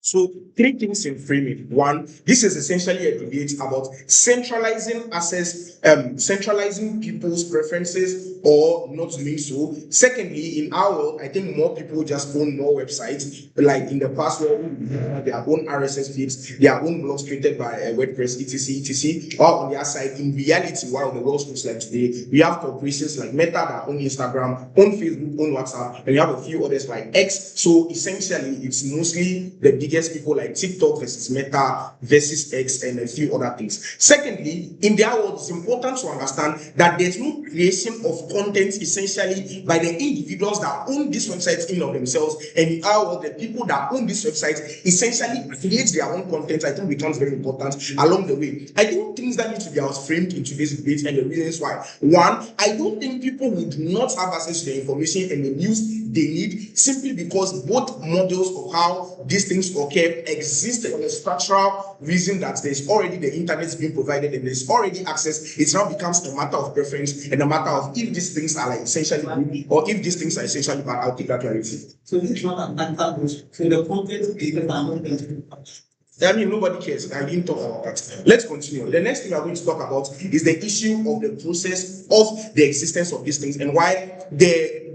So, three things in framing. One, this is essentially a debate about centralizing access, centralizing people's preferences or not doing so. Secondly, in our world, I think more people just own more websites, like in the past, where we have their own RSS feeds, their own blogs created by WordPress, etc. Or on the other side, in reality, while the world looks like today, we have corporations like Meta that own Instagram, own Facebook, own WhatsApp, and we have a few others like X. So essentially, it's mostly the biggest people like TikTok versus Meta versus X and a few other things. Secondly, in their world, it's important to understand that there's no creation of content essentially by the individuals that own these websites in of themselves, and in our world, the people that own these websites essentially create their own content. I think becomes very important along the way. I think things that need to be framed into this debate and the reasons why. One, I don't think people would not have access to the information and the news they need simply because both models of how these things occur exist on a structural reason that there's already the internet being provided and there's already access. It now becomes a matter of preference and a matter of if these things are like essentially good or if these things are essentially bad. I'll take that clarity. So this is not an anti. So the content is not. I mean, nobody cares. I didn't talk about that. Let's continue. The next thing we are going to talk about is the issue of the process of the existence of these things and why the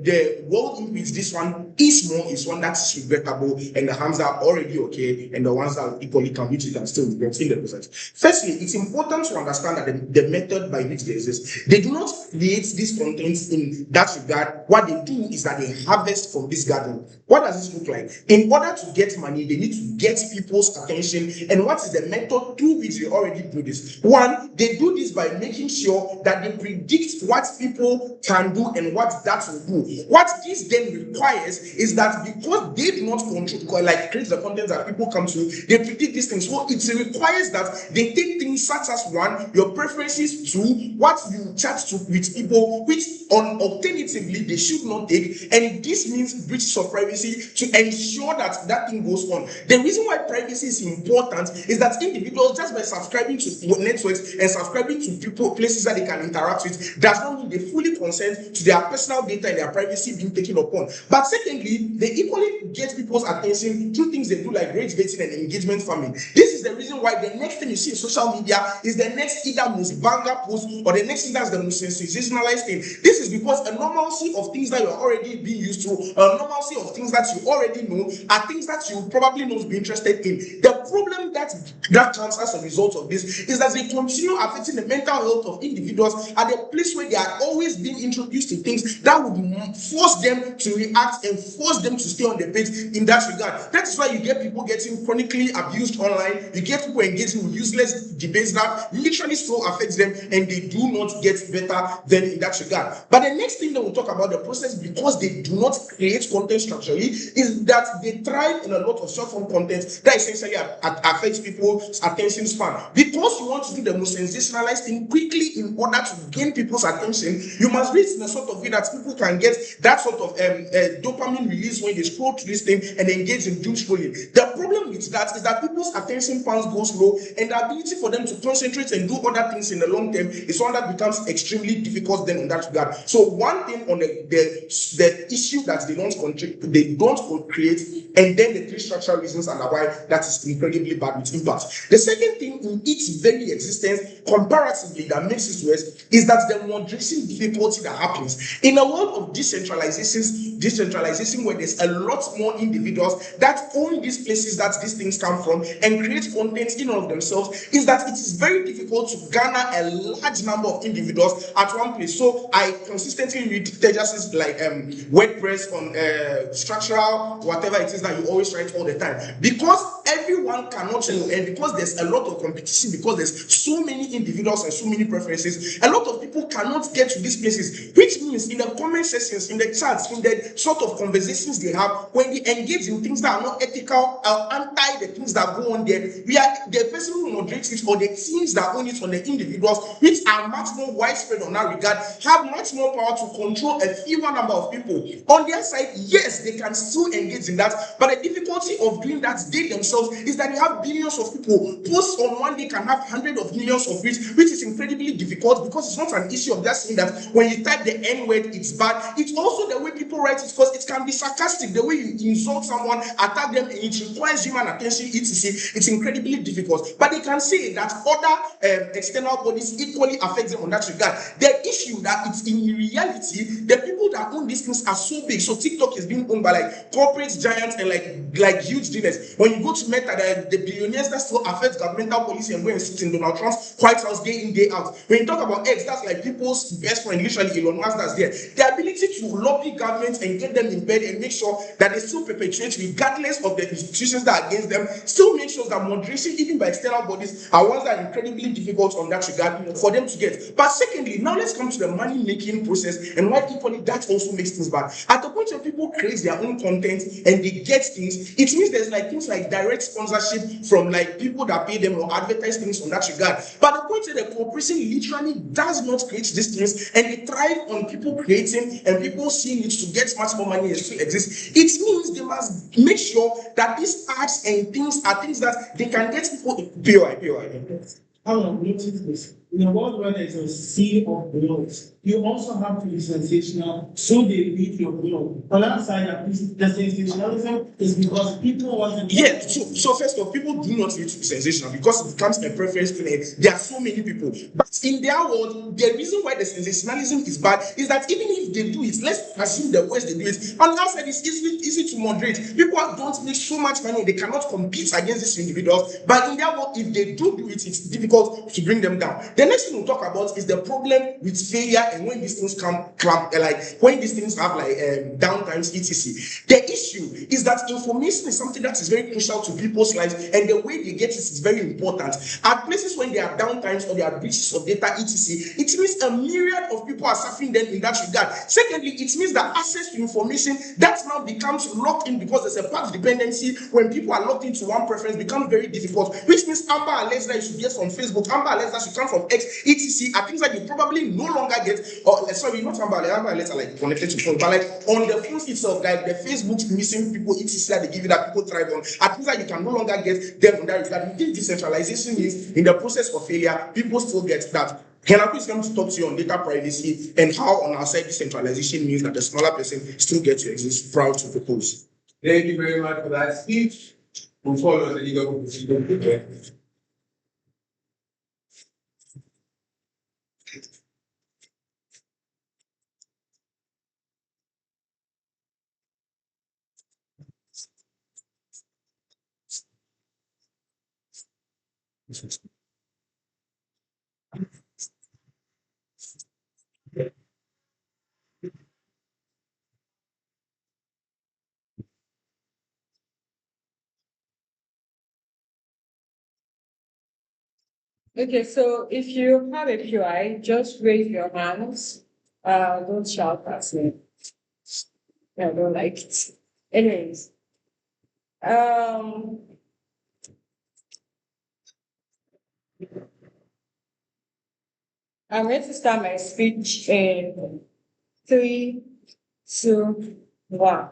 world in which this one is more is one that is regrettable and the harms are already okay and the ones that equally can which you can still regret in the process. Firstly, it's important to understand that the method by which they exist, they do not create these contents in that regard. What they do is that they harvest from this garden. What does this look like? In order to get money, they need to get people's attention. And what is the method through which they already do this? One, they do this by making sure that they predict what people can do and what that will do. What this then requires is that because they do not control, like create the content that people come to, they predict these things. So it requires that they take things such as one, your preferences, two, what you chat to with people, which alternatively they should not take, and this means breaches of privacy to ensure that that thing goes on. The reason why privacy is important is that individuals, just by subscribing to networks and subscribing to people, places that they can interact with, does not mean they fully consent to their personal data and their privacy being taken upon. But secondly, they equally get people's attention through things they do like rate vetting and engagement farming. This is the reason why the next thing you see in social media is the next either most banger post or the next thing that's the most sensationalized thing. This is because a normalcy of things that you're already being used to, a normalcy of things that you already know, are things that you probably not be interested in. The problem that comes as a result of this is that they continue affecting the mental health of individuals at a place where they are always being introduced to things that would force them to react and force them to stay on the page in that regard. That is why you get people getting chronically abused online. You get people engaging with useless debates that literally so affects them and they do not get better than in that regard. But the next thing that we'll talk about the process, because they do not create content structurally, is that they thrive in a lot of short-form content that essentially affects people's attention span. Because you want to do the most sensationalized thing quickly in order to gain people's attention, you must reach in a sort of way that people can get that sort of dopamine release when they scroll through this thing and engage in doom scrolling. The problem with that is that people's attention spans go slow, and the ability for them to concentrate and do other things in the long term is one that becomes extremely difficult then in that regard. So one thing on the issue that they don't create, and then the three structural reasons and why that is incredibly bad with impact. The second thing in its very existence, comparatively, that makes it worse is that the moderation difficulty that happens in a world of decentralization where there's a lot more individuals that own these places that these things come from and create content in and of themselves, is that it is very difficult to garner a large number of individuals at one place. So I consistently read Tejas' like WordPress on structural whatever it is that you always write all the time, because everyone cannot know, and because there's a lot of competition, because there's so many individuals and so many preferences, a lot of people cannot get to these places, which means in the comment sections, in the chats, in the sort of conversations they have, when they engage in things that are not ethical or anti the things that go on there, we are the person who moderates it or the teams that own it on the individuals, which are much more widespread on that regard, have much more power to control a fewer number of people. On their side, yes, they can still engage in that, but the difficulty of doing that they themselves is that they have billions of people. Posts on one day can have hundreds of millions of reach, which is incredibly difficult because it's not an issue of just saying that when you type the N word, it's bad. It's also the way people write it because it can be sarcastic. The way you insult someone, attack them, and it requires human attention, etc. It's incredibly difficult. But they can say that other external bodies equally affect them on that regard. The issue that it's in reality, the people that own these things are so big. So TikTok is being owned by like corporate giants and like huge dealers. When you go to Meta, the billionaires that still affect governmental policy and go and sit in Donald Trump's White House day in, day out. When you talk about X, that's like people's best friend, literally Elon Musk, that's there. The ability to lobby governments and get them in bed and make sure that they still perpetuate, regardless of the institutions that are against them, still make sure that moderation, even by external bodies, are ones that are incredibly difficult on that regard for them to get. But secondly, now let's come to the money-making process and why equally that also makes things bad. At the point where people create their own content and they get things, it means there's like things like direct sponsorship from like people that pay them or advertise things on that regard. But the point where the corporation literally does not create these things and they thrive on people creating and people seeing it to get much more money and still exist, it means they must make sure that these arts and things are things that they can get people POI. How long notice this? In a world where there's a sea of blood, you also have to be sensational so they beat your blood. On that side, the sensationalism is because people want to. Yeah, so first of all, people do not need to be sensational because it becomes a preference thing. There are so many people. But in their world, the reason why the sensationalism is bad is that even if they do it, let's assume the worst they do it, on the outside it's easy to moderate. People don't make so much money, they cannot compete against these individuals. But in their world, if they do it, it's difficult to bring them down. The next thing we'll talk about is the problem with failure and when these things like when these things have like downtimes, etc. The issue is that information is something that is very crucial to people's lives, and the way they get it is very important. At places when there are downtimes or there are breaches of data, etc., it means a myriad of people are suffering then in that regard. Secondly, it means that access to information that now becomes locked in because there's a path dependency. When people are locked into one preference, becomes very difficult, which means Amber Alerts that you should get from Facebook, Amber Alerts that should come from X, etc., are things that you probably no longer get, or sorry, not Amber Alerts are like connected to phone, but like on the phones itself, like the Facebook missing people, etc., that they give you that people thrive on, are things that you can no longer get them on that regard. This decentralization is in the process of failure, people still get that. Henaku is going to talk to you on data privacy and how on our side decentralization means that the smaller person still gets to exist. Proud to propose. Thank you very much for that speech. We'll follow the legal procedure. Okay, so if you have a PI, just raise your hands. Don't shout at me. I don't like it. Anyways, I'm going to start my speech in 3, 2, 1.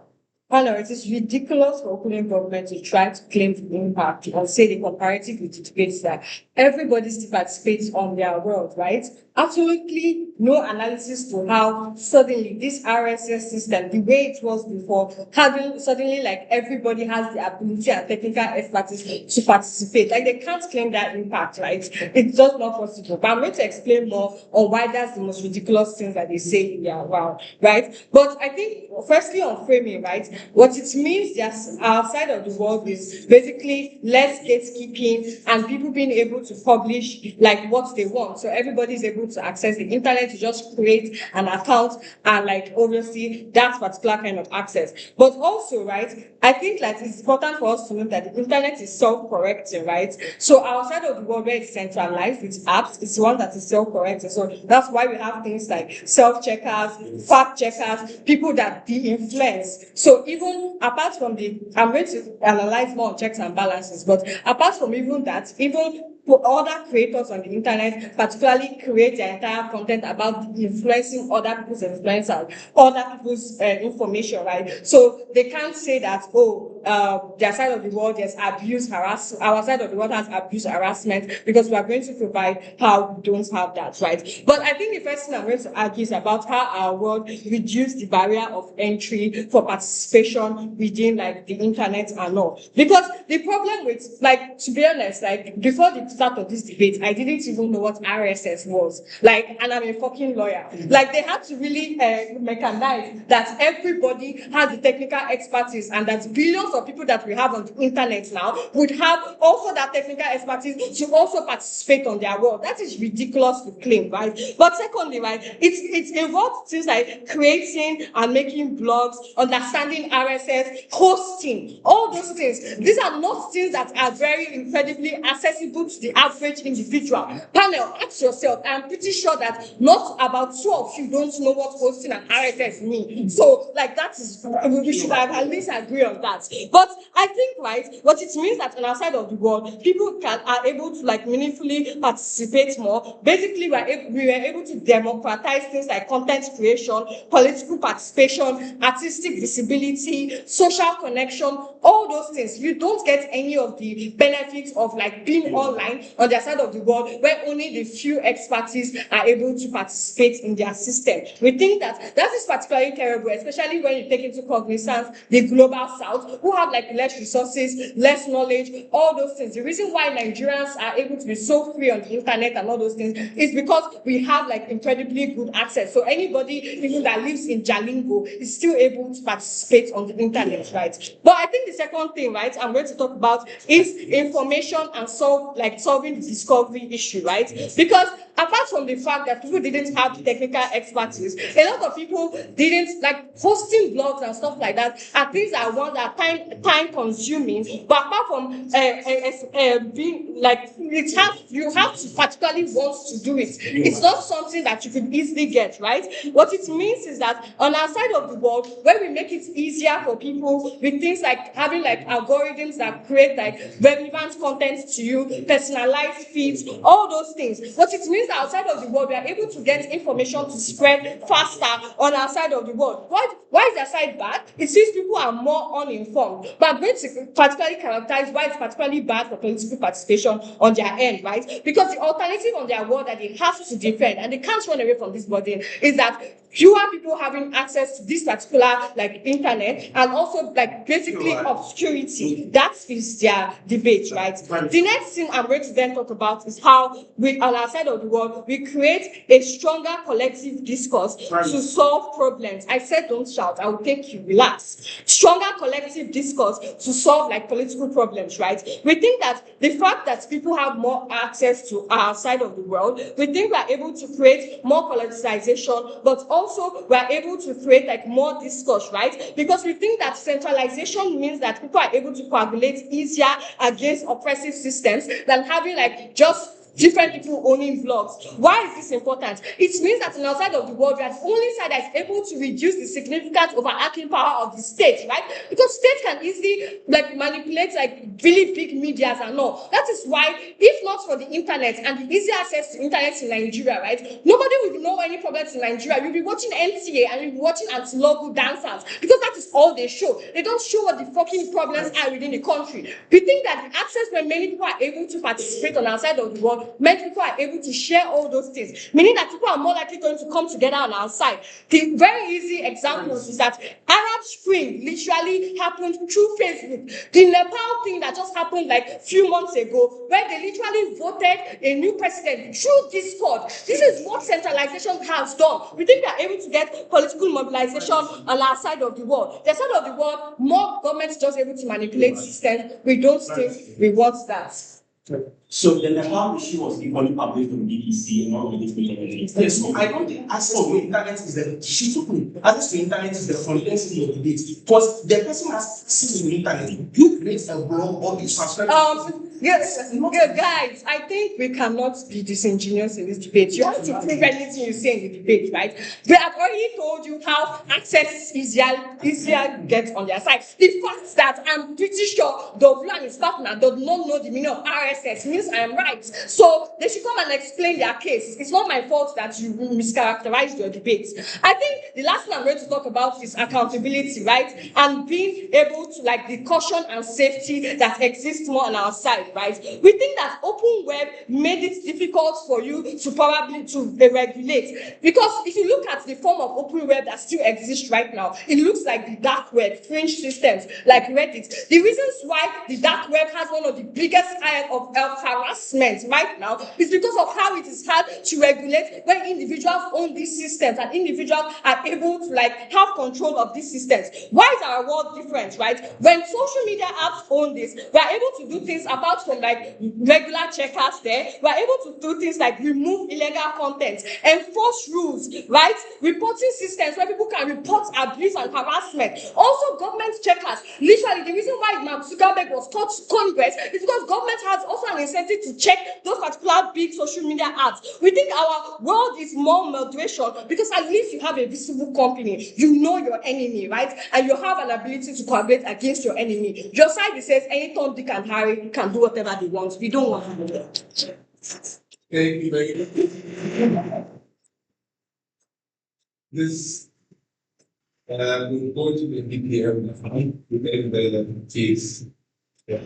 Hello, it is ridiculous for opening government to try to claim the impact and say the comparative with debates that everybody still participates on their world, right? Absolutely no analysis to how suddenly this RSS system, the way it was before, having suddenly like everybody has the ability and technical expertise to participate. Like they can't claim that impact, right? It's just not possible. But I'm going to explain more on why that's the most ridiculous things that they say in their world, right? But I think firstly on framing, right? What it means outside of the world is basically less gatekeeping and people being able to publish like what they want. So everybody is able to access the internet to just create an account and like obviously that particular kind of access. But also, right, I think like it's important for us to know that the internet is self-correcting, right? So outside of the world where it's centralized with apps, it's one that is self-correcting. So that's why we have things like self-checkers, fact-checkers, people that de-influence. So even apart from I'm going to analyze more on checks and balances, but apart from even that, even other creators on the internet particularly create their entire content about influencing other people's influencers, other people's information, right? So they can't say that, oh, their side of the world there's abuse, our side of the world has abuse, harassment, because we are going to provide how we don't have that, right? But I think the first thing I'm going to argue is about how our world reduced the barrier of entry for participation within like the internet and all. Because the problem with, like, to be honest, like before the start of this debate, I didn't even know what RSS was. Like, and I'm a fucking lawyer. Like, they had to really mechanize that everybody has the technical expertise, and that billions of people that we have on the internet now would have also that technical expertise to also participate on their world. That is ridiculous to claim, right? But secondly, right, it's involved things like creating and making blogs, understanding RSS, hosting, all those things. These are not things that are very incredibly accessible to the average individual. Panel, ask yourself, I'm pretty sure that not about 2 of you don't know what hosting and RSS mean. So, like, that is, we should have at least agree on that. But I think, right, what it means that on our side of the world, people are able to like meaningfully participate more. Basically, we were able to democratize things like content creation, political participation, artistic visibility, social connection, all those things. You don't get any of the benefits of like being online on their side of the world, where only the few expertise are able to participate in their system. We think that is particularly terrible, especially when you take into cognizance the global south, who have like less resources, less knowledge, all those things. The reason why Nigerians are able to be so free on the internet and all those things is because we have like incredibly good access. So anybody even that lives in Jalingo is still able to participate on the internet, right? But I think the second thing, right, I'm going to talk about is information and solving the discovery issue, right? Because apart from the fact that people didn't have the technical expertise, a lot of people didn't like hosting blogs and stuff like that. And things are ones that are time consuming. But apart from being like, you have to particularly want to do it. It's not something that you could easily get, right? What it means is that on our side of the world, where we make it easier for people with things like having like algorithms that create like relevant content to you, personalized feeds, all those things. What it means that outside of the world, we are able to get information to spread faster on our side of the world. Why is their side bad? It seems people are more uninformed. But I'm going to particularly characterize why it's particularly bad for political participation on their end, right? Because the alternative on their world that they have to defend, and they can't run away from this burden, is that fewer people having access to this particular like internet, and also like basically obscurity. That is their debate, right? The next thing I'm going to then talk about is how we, on our side of the world, we create a stronger collective discourse to solve problems. I said don't shout, I will take you, relax. Stronger collective discourse to solve like political problems, right? We think that the fact that people have more access to our side of the world, we think we are able to create more politicization, but also we are able to create like more discourse, right? Because we think that centralization means that people are able to coagulate easier against oppressive systems than having like just different people owning blogs. Why is this important? It means that on the outside of the world, we are the only side that is able to reduce the significant overarching power of the state, right? Because states can easily like manipulate like really big medias and all. That is why, if not for the internet and the easy access to internet in Nigeria, right, nobody would know any problems in Nigeria. You'll be watching NTA and you'll be watching anti-local dancers, because that is all they show. They don't show what the fucking problems are within the country. We think that the access when many people are able to participate on our side of the world, many people are able to share all those things, meaning that people are more likely going to come together on our side. The very easy example is that Arab Spring literally happened through Facebook. The Nepal thing that just happened like a few months ago, where they literally voted a new president through Discord. This is what centralization has done. We think we are able to get political mobilization on our side of the world. The side of the world, more governments just able to manipulate systems. We don't think we want that. So the Nepal issue was equally published on BBC and all of these things. Yes, so I don't think access to internet is the access to internet is the complexity of the debate. Because the person has access to the internet, you create a blog or you subscribe. Guys, I think we cannot be disingenuous in this debate. You have to prove anything you say in the debate, right? We have already told you how access is easier gets on their side. The fact that I'm pretty sure Dorvlo and his partner does not know the meaning of RSS means I am right. So they should come and explain their case. It's not my fault that you mischaracterized your debates. I think the last thing I'm going to talk about is accountability, right? And being able to, like, the caution and safety that exists more on our side, right? We think that open web made it difficult for you to probably to regulate, because if you look at the form of open web that still exists right now, it looks like the dark web, fringe systems like Reddit. The reasons why the dark web has one of the biggest of harassment right now is because of how it is hard to regulate when individuals own these systems and individuals are able to, like, have control of these systems. Why is our world different, right? When social media apps own this, we are able to do things apart from, like, regular checkers there. We are able to do things like remove illegal content, enforce rules, right? Reporting systems where people can report abuse and harassment. Also, government checkers. Literally, the reason why Mark Zuckerberg was called to Congress is because government has also an incentive to check those particular big social media apps. We think our world is more moderation because at least you have a visible company. You know your enemy, right? And you have an ability to collaborate against your enemy. Your side says any Tom, Dick, and Harry can do whatever they want. We don't want to do that. Thank you very much. This will go to the DPM with the case. Yeah.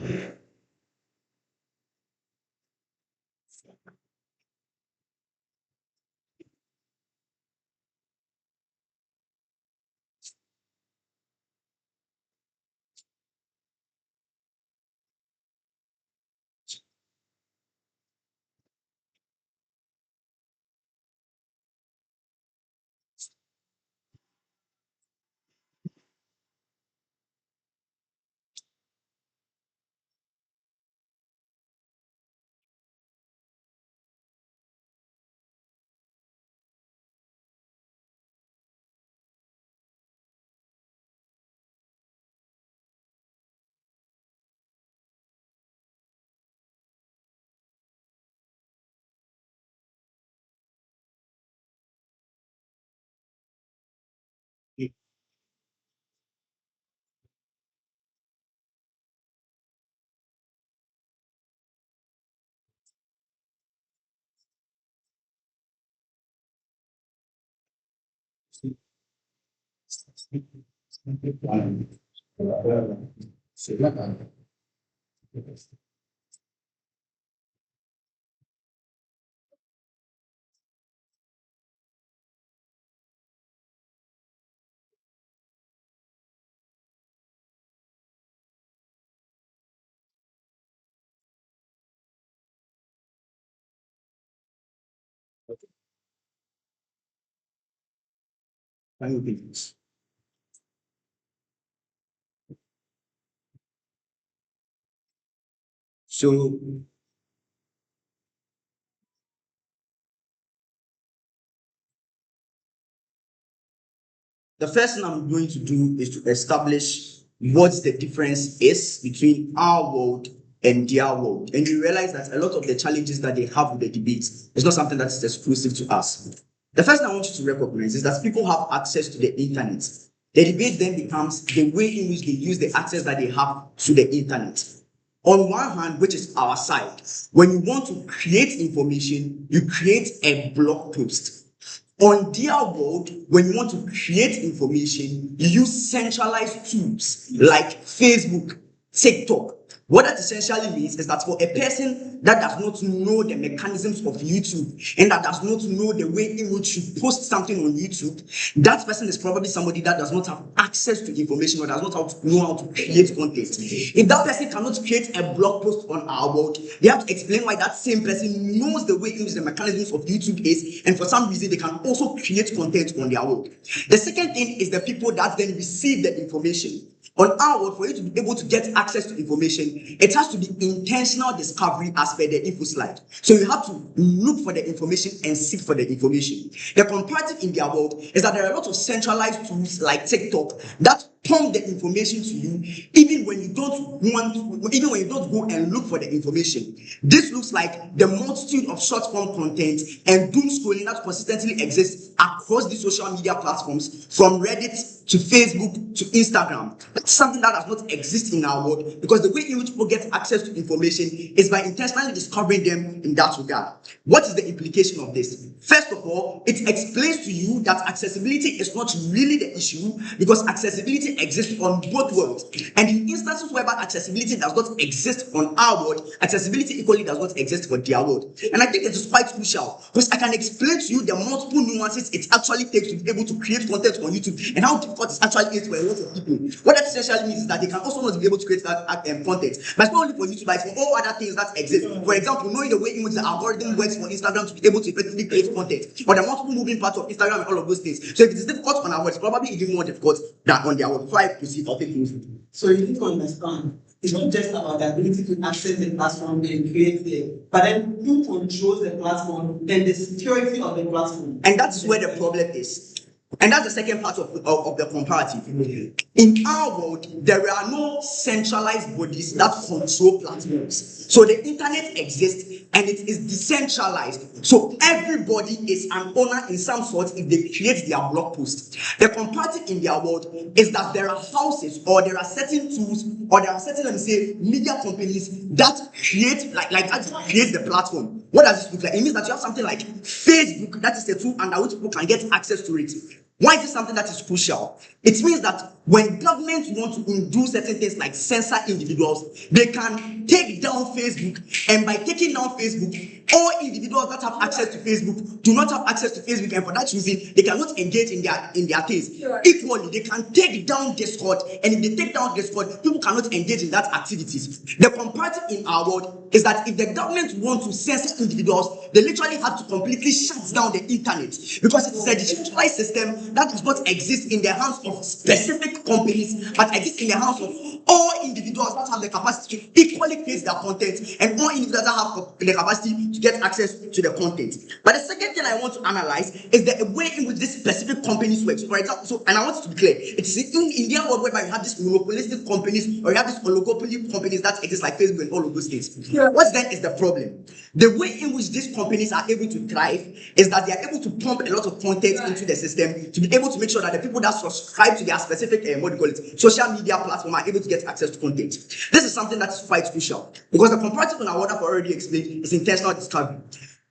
So the first thing I'm going to do is to establish what the difference is between our world and their world. And you realize that a lot of the challenges that they have with the debates is not something that is exclusive to us. The first thing I want you to recognize is that people have access to the internet. The debate then becomes the way in which they use the access that they have to the internet. On one hand, which is our side, when you want to create information, you create a blog post. On their world, when you want to create information, you use centralized tools like Facebook, TikTok. What that essentially means is that for a person that does not know the mechanisms of YouTube and that does not know the way in which you post something on YouTube, that person is probably somebody that does not have access to information or does not know how to create content. If that person cannot create a blog post on our world, they have to explain why that same person knows the way in which the mechanisms of YouTube is, and for some reason they can also create content on their world. The second thing is the people that then receive the information. On our world, for you to be able to get access to information, it has to be intentional discovery as per the info slide. So you have to look for the information and seek for the information. The comparative in their world is that there are a lot of centralized tools like TikTok that pump the information to you, even when you don't go and look for the information. This looks like the multitude of short form content and doom scrolling that consistently exists across the social media platforms, from Reddit to Facebook to Instagram. That's something that does not exist in our world, because the way in which people get access to information is by intentionally discovering them in that regard. What is the implication of this? First of all, it explains to you that accessibility is not really the issue, because accessibility exists on both worlds. And in instances whereby accessibility does not exist on our world, accessibility equally does not exist for their world. And I think it is quite crucial, because I can explain to you the multiple nuances it actually takes to be able to create content on YouTube, and how difficult it actually is for a lot of people. What that essentially means is that they can also not be able to create that content. But it's not only for YouTube, but it's for all other things that exist. For example, knowing the way in which the algorithm works for Instagram to be able to effectively create content, or the multiple moving parts of Instagram and all of those things. So if it is difficult on our world, it's probably even more difficult than on their world. Before I proceed, I'll take things. So you need to understand, it's not just about the ability to access the platform and create it, but then who controls the platform and the security of the platform. And that's where the problem is. And that's the second part of the comparative. In our world, there are no centralized bodies that control platforms. So the internet exists and it is decentralized. So everybody is an owner in some sort if they create their blog post. The comparative in their world is that there are houses, or there are certain tools, or there are certain, let me say, media companies that create create the platform. What does this look like? It means that you have something like Facebook, that is a tool under which people can get access to it. Why is this something that is crucial? It means that when governments want to do certain things like censor individuals, they can take down Facebook, and by taking down Facebook, all individuals that have access to Facebook do not have access to Facebook, and for that reason, they cannot engage in their things. Sure. Equally, they can take down Discord, and if they take down Discord, people cannot engage in that activities. The comparative in our world is that if the government want to censor individuals, they literally have to completely shut down the internet, because it is a decentralized system that does not exist in the hands of specific companies, but exists in the hands of all individuals that have the capacity to equally create their content, and all individuals that have the capacity to get access to the content. But the second thing I want to analyze is the way in which these specific companies work. So, for example, and I want it to be clear, it's in India world whereby you have these monopolistic companies, or you have these oligopoly companies that exist like Facebook and all of those things. Yeah. What then is the problem? The way in which these companies are able to thrive is that they are able to pump a lot of content into the system to be able to make sure that the people that subscribe to their specific social media platform are able to get access to content. This is something that is quite crucial, because the comparative on what I've already explained is intentional discovery.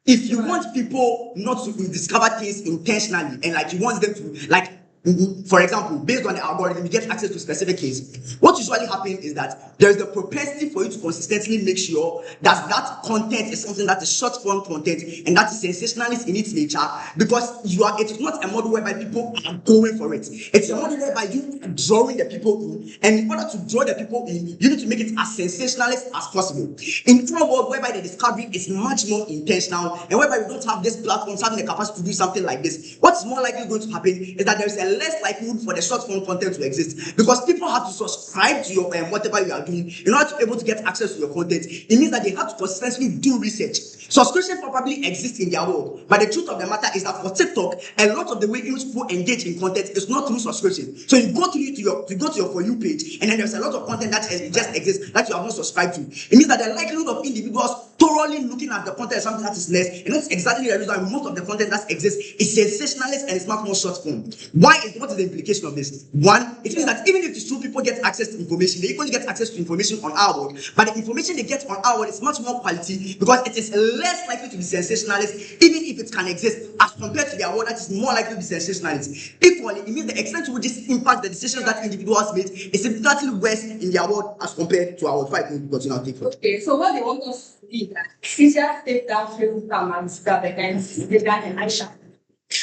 If you want people not to discover things intentionally, and you want them to for example, based on the algorithm, you get access to specific cases. What usually happens is that there is the propensity for you to consistently make sure that that content is something that is short form content and that is sensationalist in its nature, because it is not a model whereby people are going for it. It's a model whereby you are drawing the people in, and in order to draw the people in, you need to make it as sensationalist as possible. In a world whereby the discovery is much more intentional, and whereby we don't have these platforms having the capacity to do something like this, what's more likely going to happen is that there is a less likelihood for the short form content to exist, because people have to subscribe to your whatever you are doing in order to be able to get access to your content. It means that they have to consistently do research. Subscription probably exists in their world, but the truth of the matter is that for TikTok, a lot of the way in which people engage in content is not through subscription. So you go to your For You page, and then there's a lot of content that just exists that you have not subscribed to. It means that the likelihood of individuals thoroughly looking at the content is something that is less, and that's exactly the reason why most of the content that exists is sensationalist and it's much more short form. What is the implication of this? One, it means that even if these two people get access to information, they equally get access to information on our world, but the information they get on our world is much more quality, because it is less likely to be sensationalist, even if it can exist, as compared to their world that is more likely to be sensationalist. Equally, it means the extent to which this impacts the decisions that individuals make is significantly worse in their world as compared to our world. Okay, so what they want us to do is that Kristian take down Facebook and Instagram against the guy and Aisha.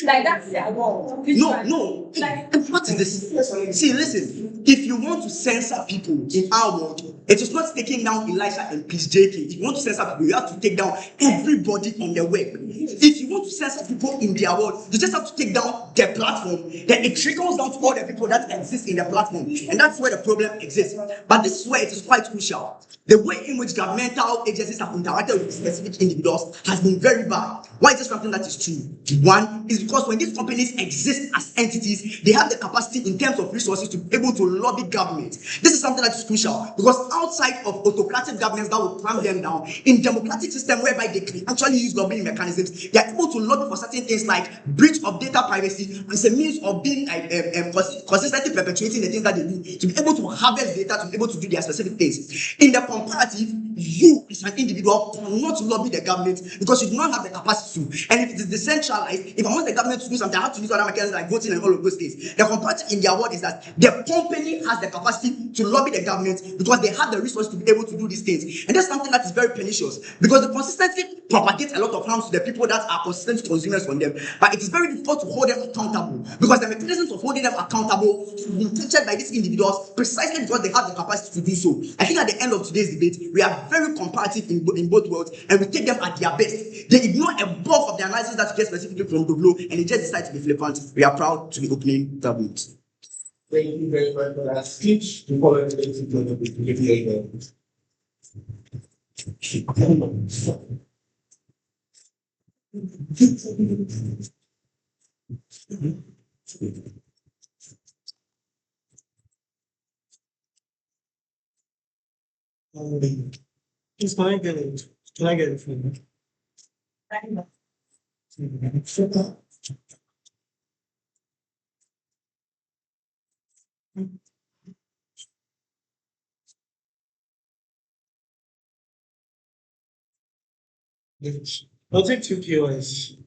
Like that's their goal. No. Like, what is this? See, listen. if you want to censor people in our world, it is not taking down Elisha and Peace JK. If you want to censor people, you have to take down everybody on the web. If you want to censor people in their world, you just have to take down their platform. Then it trickles down to all the people that exist in the platform. And that's where the problem exists. But this is where it is quite crucial. The way in which governmental agencies have interacted with specific individuals has been very bad. Why is this something that is true? One is because when these companies exist as entities, they have the capacity in terms of resources to be able to lobby government. This is something that is crucial because outside of autocratic governments that will clamp them down, in democratic system whereby they can actually use lobbying mechanisms, they are able to lobby for certain things like breach of data privacy as a means of being consistently perpetuating the things that they do, to be able to harvest data, to be able to do their specific things. In the comparative, you as an individual cannot lobby the government because you do not have the capacity to. And if it is decentralized, if I want the government to do something, I have to use other mechanisms like voting and all of those things. The comparative in their word is that the company has the capacity to lobby the government because they have the resources to be able to do these things. And that's something that is very pernicious because the consistency propagates a lot of harm to the people that are consistent consumers from them. But it is very difficult to hold them accountable because the mechanisms of holding them accountable have been teached by these individuals precisely because they have the capacity to do so. I think at the end of today's debate, we are very comparative in both worlds and we take them at their best. They ignore a bulk of the analysis that gets specifically from Dorvlo and they just decide to be flippant. We are proud to be opening the vote. Thank you very much for that speech. The following is going to be given. Just can I get it? Can I get it from you? I'll take 2 POS.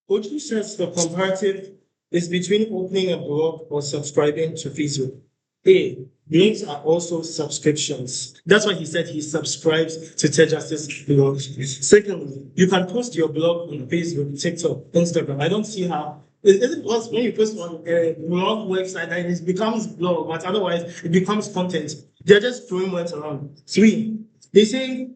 Oju says the comparative is between opening a blog or subscribing to Facebook. A, links are also subscriptions. That's why he said he subscribes to Teja's blog. Secondly, you can post your blog on Facebook, TikTok, Instagram. I don't see how. Is it because when you post on a blog website that it becomes blog, but otherwise it becomes content? They're just throwing words around. 3, they say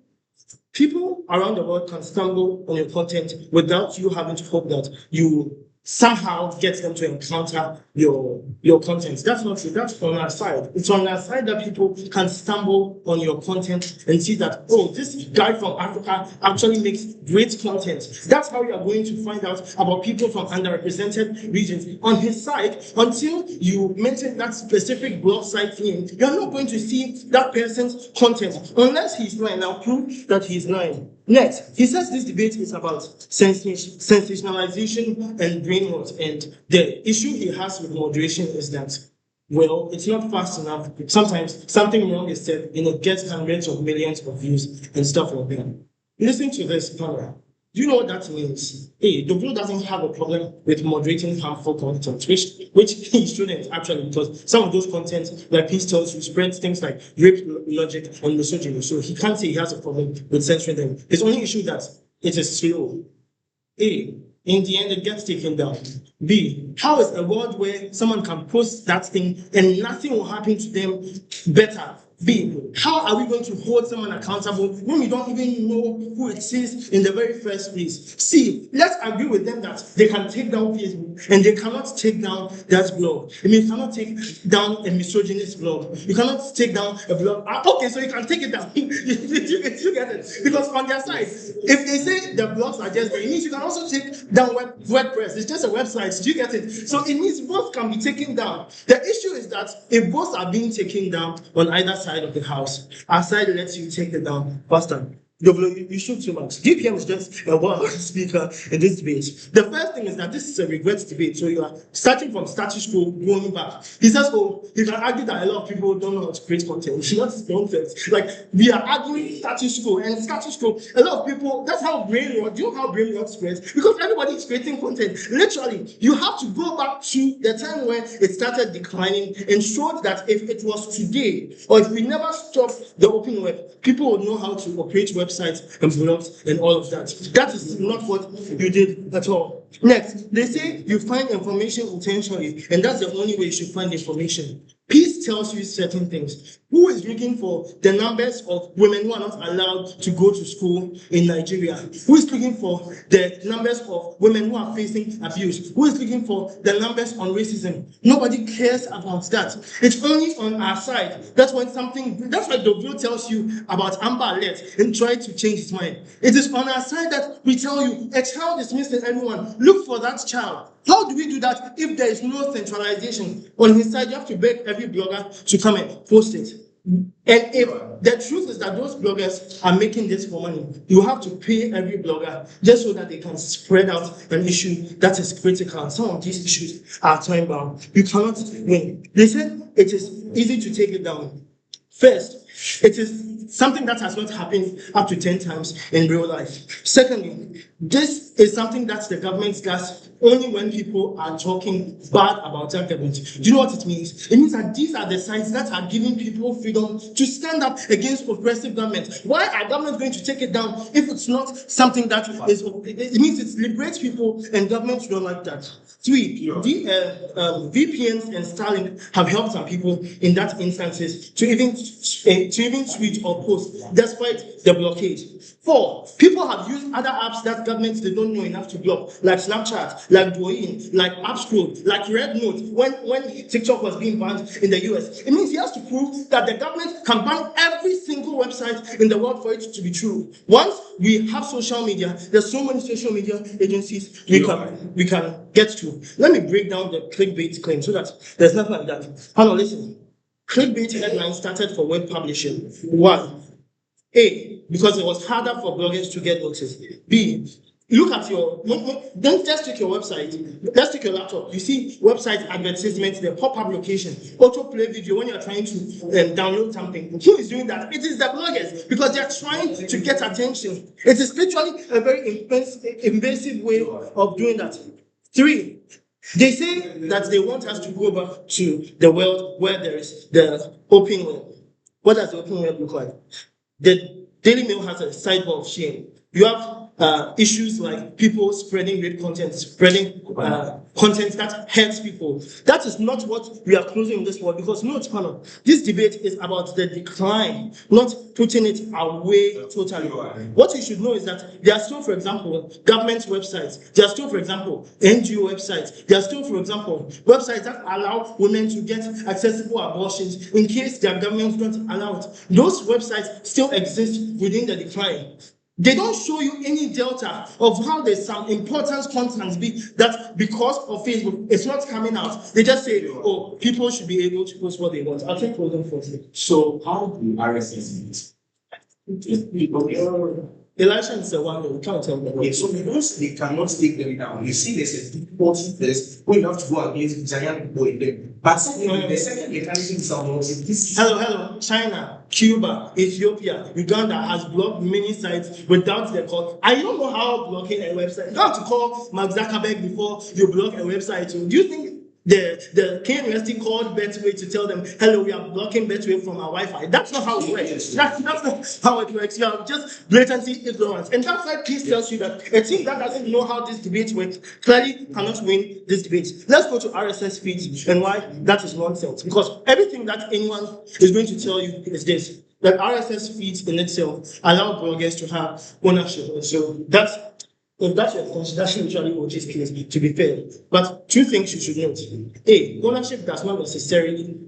people around the world can stumble on your content without you having to hope that you somehow get them to encounter your content. That's not true. That's on our side. It's on our side that people can stumble on your content and see that, oh, this guy from Africa actually makes great content. That's how you are going to find out about people from underrepresented regions. On his side, until you mention that specific blog site name, you're not going to see that person's content unless he's lying. I'll prove that he's lying. Next, he says this debate is about sensationalization and brainwash, and the issue he has with moderation is that, well, it's not fast enough. Sometimes something wrong is said and it gets hundreds of millions of views and stuff like that. Listen to this, Pana. Do you know what that means? A, Dorvlo doesn't have a problem with moderating harmful content, which he shouldn't actually, because some of those contents, like Peace tells you, spread things like rape logic and misogyny. So he can't say he has a problem with censoring them. His only issue is that it is slow. A, in the end, it gets taken down. B, how is a world where someone can post that thing and nothing will happen to them better? B, how are we going to hold someone accountable when we don't even know who it is in the very first place? C, let's agree with them that they can take down Facebook and they cannot take down that blog. I mean, you cannot take down a misogynist blog. You cannot take down a blog. Okay, so you can take it down. you get it? Because on their side, if they say the blogs are just there, it means you can also take down WordPress. It's just a website. Do you get it? So it means both can be taken down. The issue is that if both are being taken down on either side of the house, our side lets you take it down faster. You shoot too much. DPM is just a one speaker in this debate. The first thing is that this is a regrets debate. So you are starting from status quo, going back. He says, oh, you can argue that a lot of people don't know how to create content. Not nonsense. Like, we are arguing status quo, and status quo, a lot of people, that's how brain rot. Do you know how brain rot spreads? Because everybody is creating content. Literally, you have to go back to the time when it started declining and showed that if it was today, or if we never stopped the open web, people would know how to operate websites and blogs and all of that. That is not what you did at all. Next, they say you find information intentionally, and that's the only way you should find information. Peace tells you certain things. Who is looking for the numbers of women who are not allowed to go to school in Nigeria? Who is looking for the numbers of women who are facing abuse? Who is looking for the numbers on racism? Nobody cares about that. It's only on our side. That's why Dorvlo tells you about Amber Alert and try to change his mind. It is on our side that we tell you a child is missing everyone. Look for that child. How do we do that if there is no centralization? On his side, you have to beg every blogger to come and post it. And if the truth is that those bloggers are making this for money, you have to pay every blogger just so that they can spread out an issue that is critical. And some of these issues are time bound. You cannot win. They said it is easy to take it down. First, it is something that has not happened up to 10 times in real life. Secondly, this is something that the government does only when people are talking bad about that government. Do you know what it means? It means that these are the sites that are giving people freedom to stand up against oppressive government. Why are governments going to take it down if it's not something that is, it means it liberates people and governments don't like that. Three, VPNs and Starlink have helped some people in that instances to even tweet or post despite the blockade. Four, people have used other apps that governments they don't know enough to block, like Snapchat, like Douyin, like AppScroll, like Red Note. When TikTok was being banned in the US, it means he has to prove that the government can ban every single website in the world for it to be true. Once we have social media, there's so many social media agencies we can get to. Let me break down the clickbait claim so that there's nothing like that. Hold on, listen. Clickbait headline started for web publishing. One, A, because it was harder for bloggers to get noticed. B, look at then just take your website, let's take your laptop. You see website advertisements, the pop-up location, autoplay video when you're trying to download something. Who is doing that? It is the bloggers because they're trying to get attention. It is literally a very invasive way of doing that. Three, they say that they want us to go back to the world where there is the open web. What does the open web look like? The Daily Mail has a sidebar of shame. You have issues like people spreading rape content, spreading content that hurts people. That is not what we are closing in this world because no, Opana, this debate is about the decline, not putting it away totally. What you should know is that there are still, for example, government websites. There are still, for example, NGO websites. There are still, for example, websites that allow women to get accessible abortions in case their governments don't allow it. Those websites still exist within the decline. They don't show you any delta of how there's some important content be that because of Facebook, it's not coming out. They just say, oh, people should be able to post what they want. I'll take them first. So how do RSS Elisha is the one who can't tell them. Yeah, so because they cannot take them down, you see there's a difficult this we have to go against giant people in them. But secondly, the second mechanism is this. Hello, China, Cuba, Ethiopia, Uganda has blocked many sites without the call. I don't know how blocking a website. You have to call Mark Zuckerberg before you block a website. So do you think the K University called Betway to tell them, hello, we are blocking Betway from our Wi-Fi? That's not how it works. That's not how it works. You have just blatantly ignorance. And that's why peace tells you that a team that doesn't know how this debate works clearly cannot win this debate. Let's go to RSS feeds and why that is nonsense. Because everything that anyone is going to tell you is this, that RSS feeds in itself allow bloggers to have ownership. So that's if that's your consideration, usually will just case to be fair. But two things you should note. A, ownership does not necessarily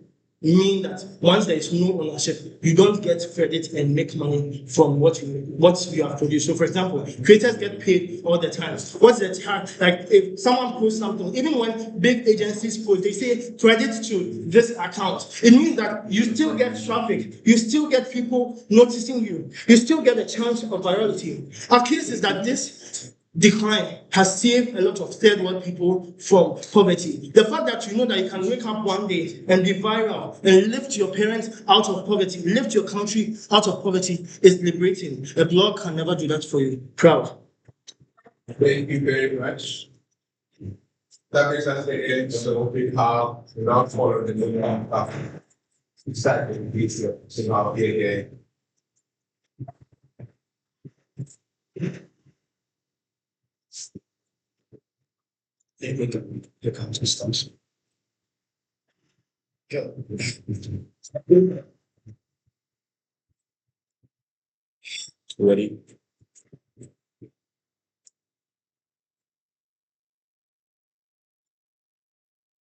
mean that once there is no ownership, you don't get credit and make money from what you have produced. So for example, creators get paid all the time. What's the time? Like if someone posts something, even when big agencies post, they say credit to this account. It means that you still get traffic, you still get people noticing you, you still get a chance of virality. Our case is that this decline has saved a lot of third world people from poverty. The fact that you know that you can wake up one day and be viral and lift your parents out of poverty, lift your country out of poverty is liberating. A blog can never do that for you. Proud. Thank you very much. That brings us to the end. So we have now followed the new path. Exactly. So now here. Here comes the stamps. Ready?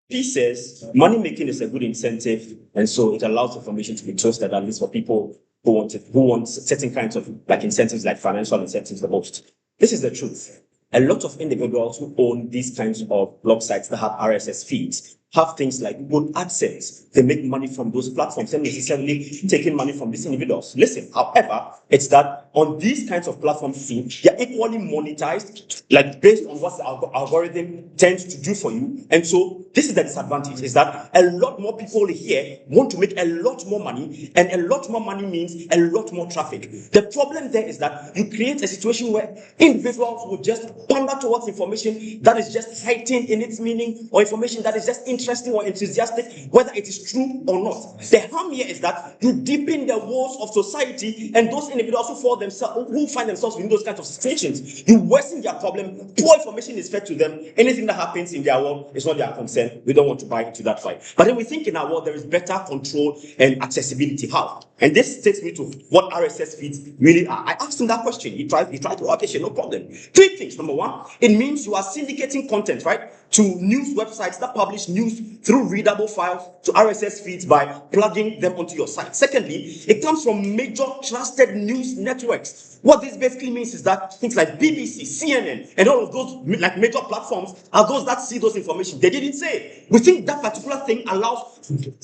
He says money making is a good incentive, and so it allows information to be trusted, at least for people who want certain kinds of like incentives, like financial incentives the most. This is the truth. A lot of individuals who own these kinds of blog sites that have RSS feeds have things like Google AdSense. They make money from those platforms and necessarily taking money from these individuals. Listen, however, it's that on these kinds of platforms, they're equally monetized, like based on what the algorithm tends to do for you. And so this is the disadvantage, is that a lot more people here want to make a lot more money, and a lot more money means a lot more traffic. The problem there is that you create a situation where individuals will just pander towards information that is just heightened in its meaning, or information that is just interesting or enthusiastic, whether it is true or not. The harm here is that you deepen the walls of society, and those individuals who find themselves in those kinds of situations, you worsen their problem. Poor information is fed to them. Anything that happens in their world is not their concern. We don't want to buy into that fight. But then we think in our world there is better control and accessibility. How? And this takes me to what RSS feeds really are. I asked him that question. He tried to appreciate, no problem. Three things. Number one, it means you are syndicating content, right, to news websites that publish news through readable files to RSS feeds by plugging them onto your site. Secondly, it comes from major trusted news networks. What this basically means is that things like BBC, CNN, and all of those like major platforms are those that see those information. They didn't say. We think that particular thing allows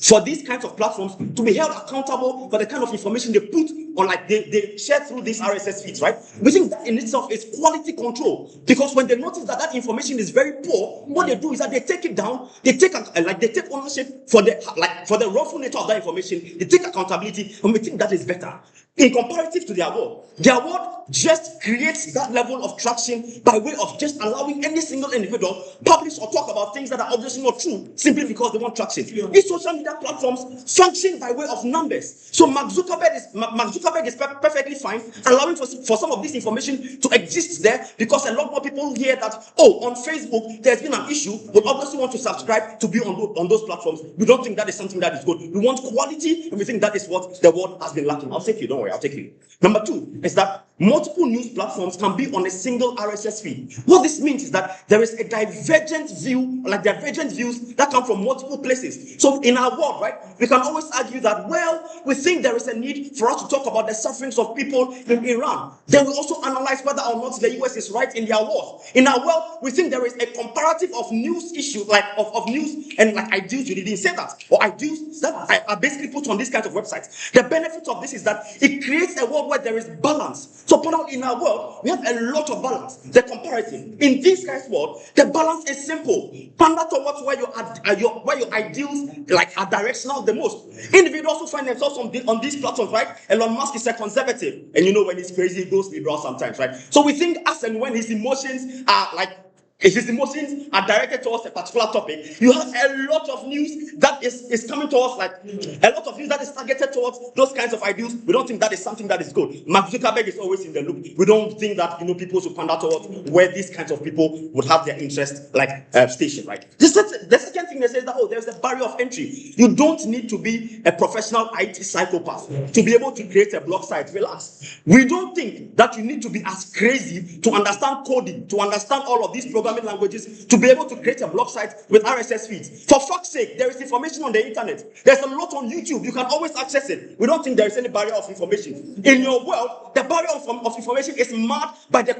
for these kinds of platforms to be held accountable for the kind of information they put on, like they share through these RSS feeds, right? We think that in itself is quality control, because when they notice that that information is very poor, what they do is that they take it down, they take ownership for the wrongful nature of that information, they take accountability, and we think that is better. In comparative to their world just creates that level of traction by way of just allowing any single individual publish or talk about things that are obviously not true simply because they want traction. These social media platforms function by way of numbers. So Mark Zuckerberg is perfectly fine allowing for some of this information to exist there, because a lot more people hear that, on Facebook there's been an issue, but obviously want to subscribe to be on those platforms. We don't think that is something that is good. We want quality, and we think that is what the world has been lacking. I'll take you, don't worry, I'll take you. Number two is that multiple news platforms can be on a single RSS feed. What this means is that there is a divergent view, like divergent views that come from multiple places. So in our world, right, we can always argue that, we think there is a need for us to talk about the sufferings of people in Iran. Then we also analyze whether or not the US is right in their wars. In our world, we think there is a comparative of news issues, like of news and like ideals. You didn't say that, or ideals that are basically put on these kinds of websites. The benefit of this is that it creates a world where there is balance. So in our world, we have a lot of balance. The comparative. In this guy's world, the balance is simple. Pander towards where your ideals are directional the most. Individuals who find themselves on these platforms, right? Elon Musk is a conservative, and when he's crazy, he goes liberal sometimes, right? So we think as and when his emotions are if his emotions are directed towards a particular topic, you have a lot of news that is coming towards, a lot of news that is targeted towards those kinds of ideals. We don't think that is something that is good. Mark Zuckerberg is always in the loop. We don't think that people should pander towards where these kinds of people would have their interest station, right? The second thing they say is that there's a barrier of entry. You don't need to be a professional IT psychopath to be able to create a blog site. Relax. We don't think that you need to be as crazy to understand coding, to understand all of these programming languages, to be able to create a blog site with RSS feeds. For fuck's sake, there is information on the internet. There's a lot on YouTube. You can always access it. We don't think there is any barrier of information. In your world, the barrier of information is marked by the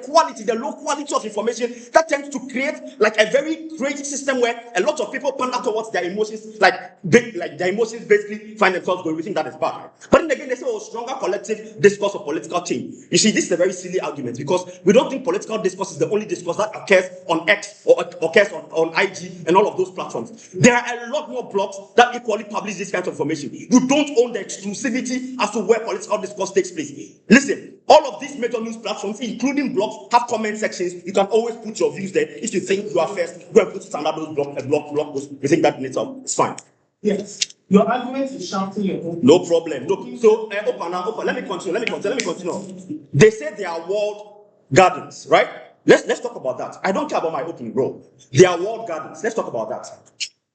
low quality of information that tends to create a very crazy system where a lot of people pander towards their emotions, their emotions basically find themselves going. We think that is bad. But then again, they say, stronger collective discourse of political change. You see, this is a very silly argument, because we don't think political discourse is the only discourse that occurs on X or occurs on IG and all of those platforms. There are a lot more blogs that equally publish this kind of information. You don't own the exclusivity as to where political discourse takes place. Listen, all of these major news platforms, including blogs, have comment sections. You can always put your views there. If you think you are first, go and put it under those blog posts. We think that in itself is fine. Yes. Your argument is shouting your own. No problem. Look, so Opana, let me continue. They say they are walled gardens, right? let's talk about that. I don't care about my opening, bro. They are walled gardens. Let's talk about that.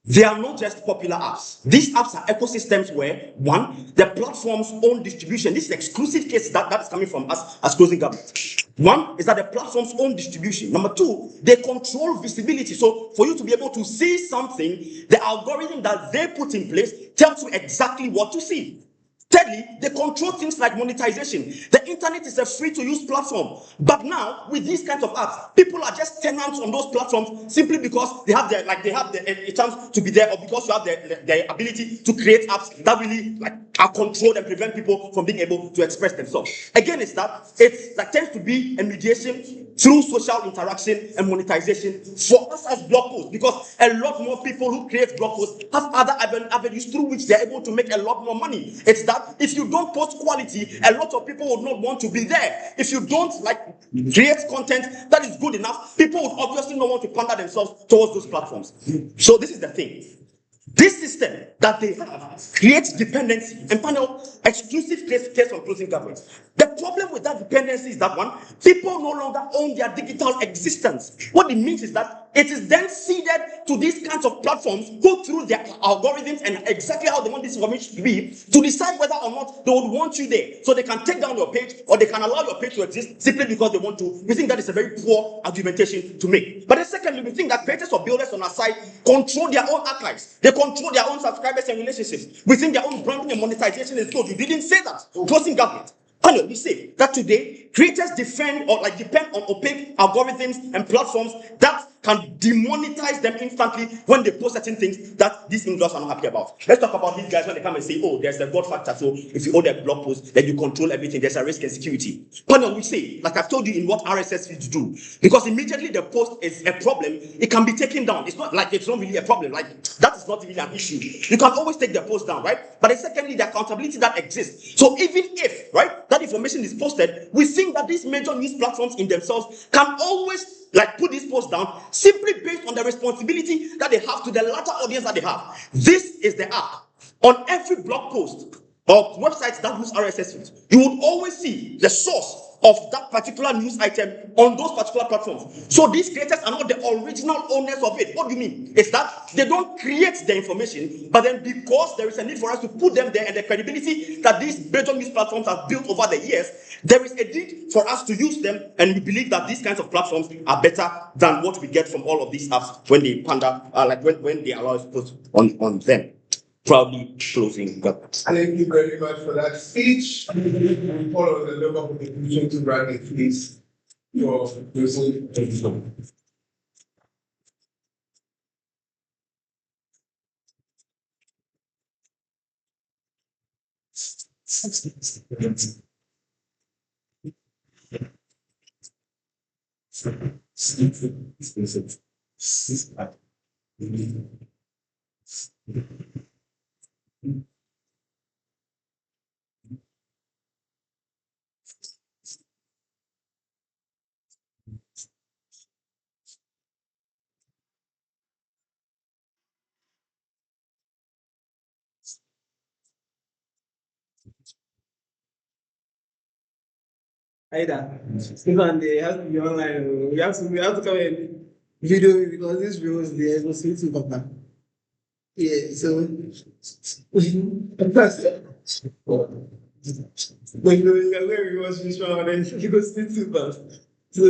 They are not just popular apps. These apps are ecosystems where, one, the platform's own distribution. This is exclusive case that is coming from us as closing government. One is that the platform's own distribution. Number two, they control visibility. So for you to be able to see something, the algorithm that they put in place tells you exactly what to see. Thirdly, they control things like monetization. The internet is a free-to-use platform, but now with these kinds of apps, people are just tenants on those platforms simply because they have a chance to be there, or because you have the ability to create apps that really are controlled and prevent people from being able to express themselves. Again, it's that tends to be a mediation through social interaction and monetization for us as blog posts, because a lot more people who create blog posts have other avenues through which they're able to make a lot more money. It's that if you don't post quality, a lot of people would not want to be there. If you don't create content that is good enough, people would obviously not want to pander themselves towards those platforms. So this is the thing. This system that they have creates dependency and panel exclusive case on closing government. The problem with that dependency is that one, people no longer own their digital existence. What it means is that it is then ceded to these kinds of platforms who, through their algorithms and exactly how they want this information to be, to decide whether or not they would want you there. So they can take down your page, or they can allow your page to exist simply because they want to. We think that is a very poor argumentation to make. But then secondly, we think that creators or builders on our side control their own archives. They control their own subscribers and relationships. We think their own branding and monetization is good. You didn't say that. Closing government. We say that today creators depend on opaque algorithms and platforms that can demonetize them instantly when they post certain things that these individuals are not happy about. Let's talk about these guys when they come and say, oh, there's a God factor, so if you own a blog post, then you control everything, there's a risk and security. We say, like I've told you in what RSS feeds do, because immediately the post is a problem, it can be taken down. It's not really a problem, that is not really an issue. You can always take the post down, right? But then secondly, the accountability that exists. So even if, right, that information is posted, we think that these major news platforms in themselves can always put this post down simply based on the responsibility that they have to the larger audience that they have. This is the app. On every blog post or websites that use RSS feeds, you would always see the source of that particular news item on those particular platforms. So these creators are not the original owners of it. What do you mean? It's that they don't create the information, but then because there is a need for us to put them there and the credibility that these major news platforms have built over the years, there is a need for us to use them, and we believe that these kinds of platforms are better than what we get from all of these apps when they pander, when they allow us to post on them. Proudly closing government. Thank you very much for that speech. We follow the local contribution to branding, please. For using Either. Even they have to be online. We have to come in video because this video is the responsibility of that. Yeah, so when you are where we watch this one, then you go speak too fast. So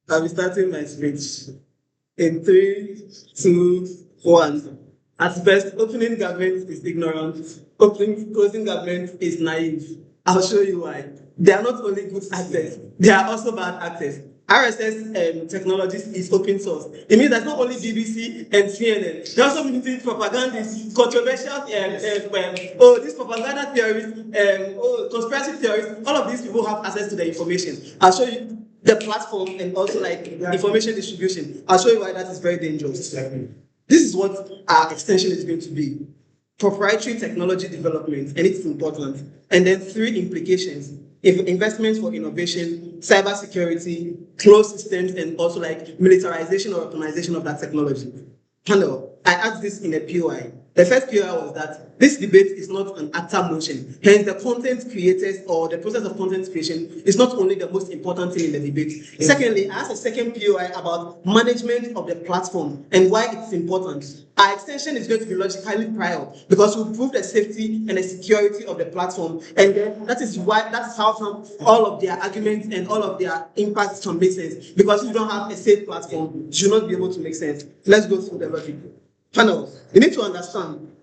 I'll be starting my speech in 3, 2, 1. At first, opening government is ignorant. Closing government is naive. I'll show you why. They are not only good actors, they are also bad actors. RSS technologies is open source. It means that not only BBC and CNN, they also using propagandists, controversial, these propaganda theorists, conspiracy theorists, all of these people have access to the information. I'll show you the platform and also information distribution. I'll show you why that is very dangerous. This is what our extension is going to be. Proprietary technology development, and it's important. And then 3 implications. Investments for innovation, cybersecurity, closed systems, and also militarization or weaponization of that technology. I asked this in a POI. The first POI was that this debate is not an actor motion. Hence, the content creators or the process of content creation is not only the most important thing in the debate. Secondly, I asked a second POI about management of the platform and why it's important. Our extension is going to be logically prior because we prove the safety and the security of the platform, and then that's how come all of their arguments and all of their impacts can make sense. Because if you don't have a safe platform, you should not be able to make sense. Let's go through the logic. Panel, you need to understand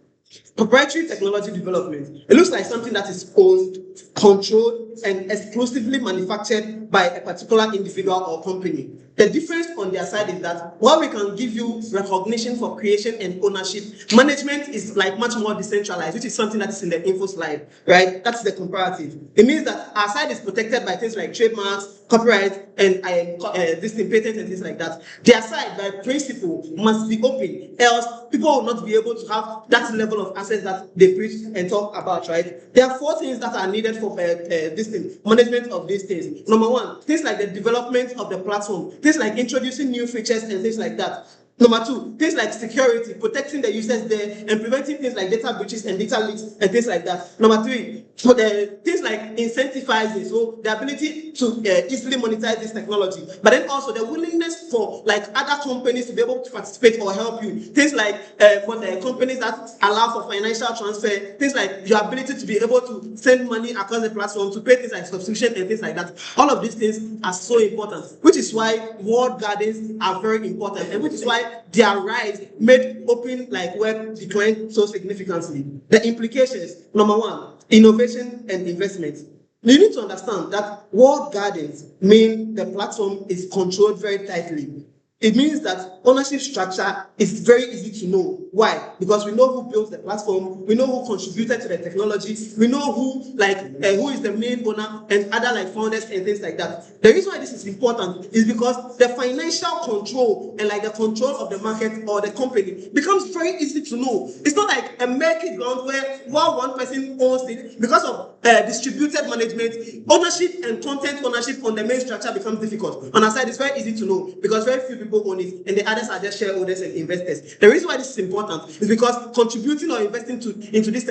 proprietary technology development. It looks like something that is owned, controlled, and exclusively manufactured by a particular individual or company. The difference on their side is that while we can give you recognition for creation and ownership, management is like much more decentralized, which is something that is in the info slide, right? That's the comparative. It means that our side is protected by things like trademarks, copyright, and patents and things like that. Their side, by principle, must be open, else people will not be able to have that level of access that they preach and talk about, right? There are 4 things that are needed for management of these things. Number 1, things like the development of the platform, things like introducing new features and things like that. Number 2, things like security, protecting the users there and preventing things like data breaches and data leaks and things like that. Number 3, things like incentivizing, so the ability to easily monetize this technology, but then also the willingness for like other companies to be able to participate or help you. Things like for the companies that allow for financial transfer, things like your ability to be able to send money across the platform, to pay things like subscription and things like that. All of these things are so important, which is why walled gardens are very important, and which is why their rise made open like web decline so significantly. The implications: number 1, innovation and investment. You need to understand that walled gardens mean the platform is controlled very tightly. It means that ownership structure is very easy to know. Why? Because we know who built the platform, we know who contributed to the technology, we know who is the main owner and other like founders and things like that. The reason why this is important is because the financial control and like the control of the market or the company becomes very easy to know. It's not like a murky ground where while one person owns it, because of distributed management, ownership and content ownership on the main structure becomes difficult. On our side, it's very easy to know because very few people own it, and the others are just shareholders and investors. The reason why this is important is because contributing or investing into this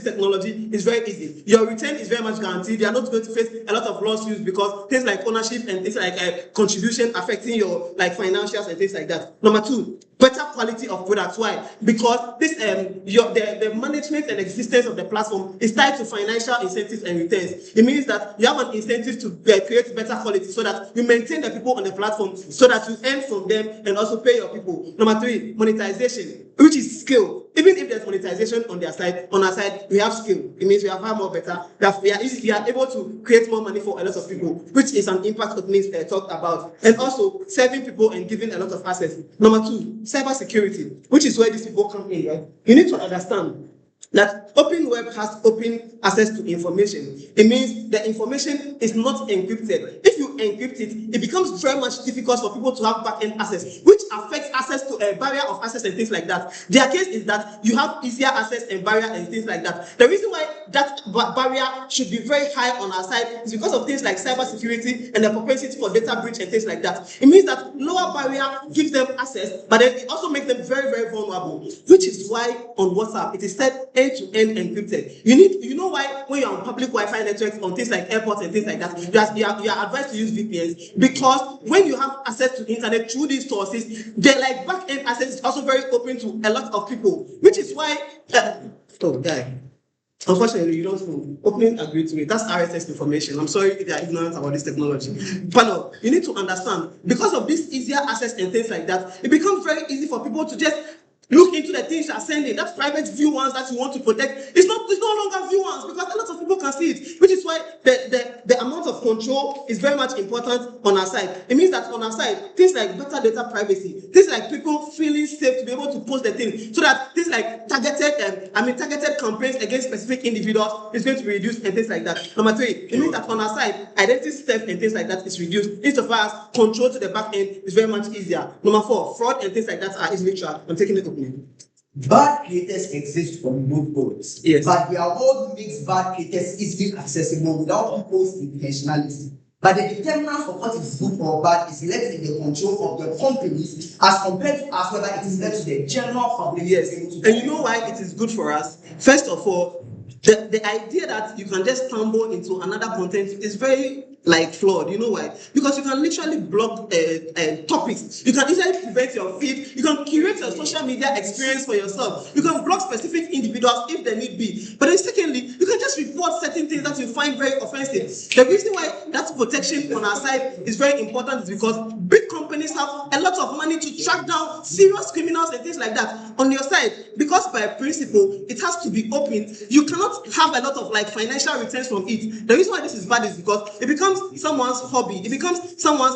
technology is very easy. Your return is very much guaranteed. You are not going to face a lot of lawsuits because things like ownership and things like contribution affecting your like financials and things like that. Number 2, better quality of products. Why? Because this the management and existence of the platform is tied to financial incentives and returns. It means that you have an incentive to create better quality so that you maintain the people on the platform, so that you earn from them and also pay your people. Number 3, monetization, which is skill. Even if there's monetization on their side, on our side, we have skill. It means we are far more better. We are able to create more money for a lot of people, which is an impact of things talked about. And also serving people and giving a lot of access. Number 2, cyber security, which is where these people come in, right? You need to understand that open web has open access to information. It means the information is not encrypted. If you encrypt it, it becomes very much difficult for people to have back-end access, which affects access to a barrier of access and things like that. Their case is that you have easier access and barrier and things like that. The reason why that barrier should be very high on our side is because of things like cyber security and the propensity for data breach and things like that. It means that lower barrier gives them access, but then it also makes them very, very vulnerable, which is why on WhatsApp it is said end-to-end encrypted. You know why when you're on public Wi-Fi networks on things like airports and things like that, you are advised to use VPNs, because when you have access to internet through these sources, the like back-end access is also very open to a lot of people, which is why unfortunately, you don't know. Opening agreed to it. That's RSS information. I'm sorry if you are ignorant about this technology. But you need to understand, because of this easier access and things like that, it becomes very easy for people to just look into the things you are sending. That private view ones that you want to protect, it's no longer view ones, because a lot of people can see it, which is why the amount of control is very much important on our side. It means that on our side, things like better data privacy, things like people feeling safe to be able to post the thing, so that things like targeted campaigns against specific individuals is going to be reduced and things like that. Number 3, it means that on our side, identity theft and things like that is reduced. Insofar as control to the back end is very much easier. Number 4, fraud and things like that are easily tracked. I'm taking it openly. Bad creators exist from both worlds, yes, but their world makes bad creators easily accessible without people's intentionality. but the determinants of what is good or bad is left in the control of the companies as compared to us, whether it is left to the general public. Yes, and you know why it is good for us? First of all, the idea that you can just stumble into another content is very flawed. You know why? Because you can literally block topics. You can easily prevent your feed. You can curate your social media experience for yourself. You can block specific individuals if there need be. But then secondly, you can just report certain things that you find very offensive. The reason why that protection on our side is very important is because big companies have a lot of money to track down serious criminals and things like that. On your side, because by principle, it has to be open. You cannot have a lot of financial returns from it. The reason why this is bad is because it becomes someone's hobby. It becomes someone's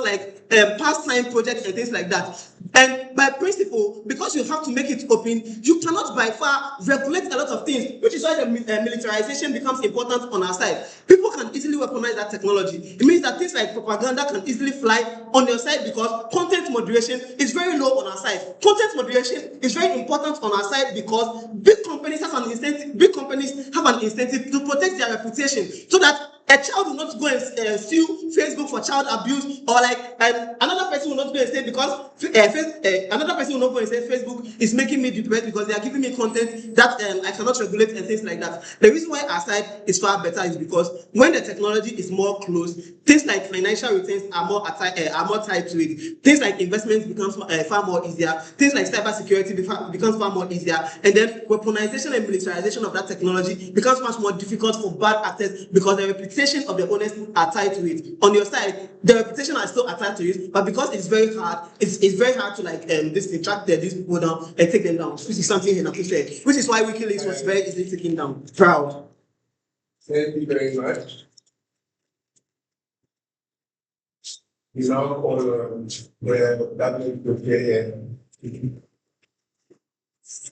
pastime project and things like that. And by principle, because you have to make it open, you cannot by far regulate a lot of things, which is why the militarization becomes important on our side. People can easily weaponize that technology. It means that things like propaganda can easily fly on your side because content moderation is very low on our side. Content moderation is very important on our side because big companies have an incentive to protect their reputation so that a child will not go and sue Facebook for child abuse, or another person will not go and say because another person will not go and say Facebook is making me depressed because they are giving me content that I cannot regulate and things like that. The reason why our side is far better is because when the technology is more closed, things like financial returns are more tied to it. Things like investments becomes far more easier. Things like cybersecurity becomes far more easier, and then weaponization and militarization of that technology becomes much more difficult for bad actors because the reputation of the owners are tied to it. On your side, the reputation are still attached to it, but because it's very hard, it's very hard to track these people down and take them down. Which is something Henaku said. Which is why WikiLeaks was very easily taken down. Proud. Thank you very much. We now call where that will prepare. So,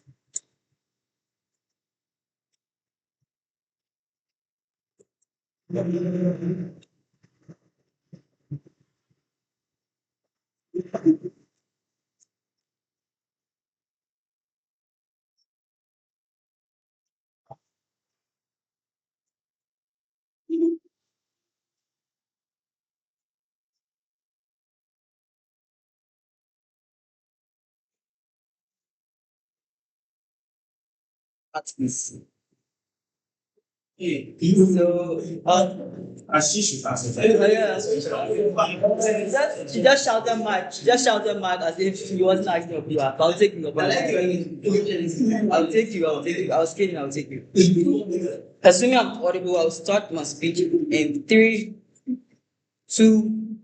As she should answer. yeah. She just shouted mad. She just shouted mad as if she wasn't asking of you. I'll take you. I'll take you. I was kidding. I'll take you. Assuming I'm audible, I'll start my speech in 3, 2,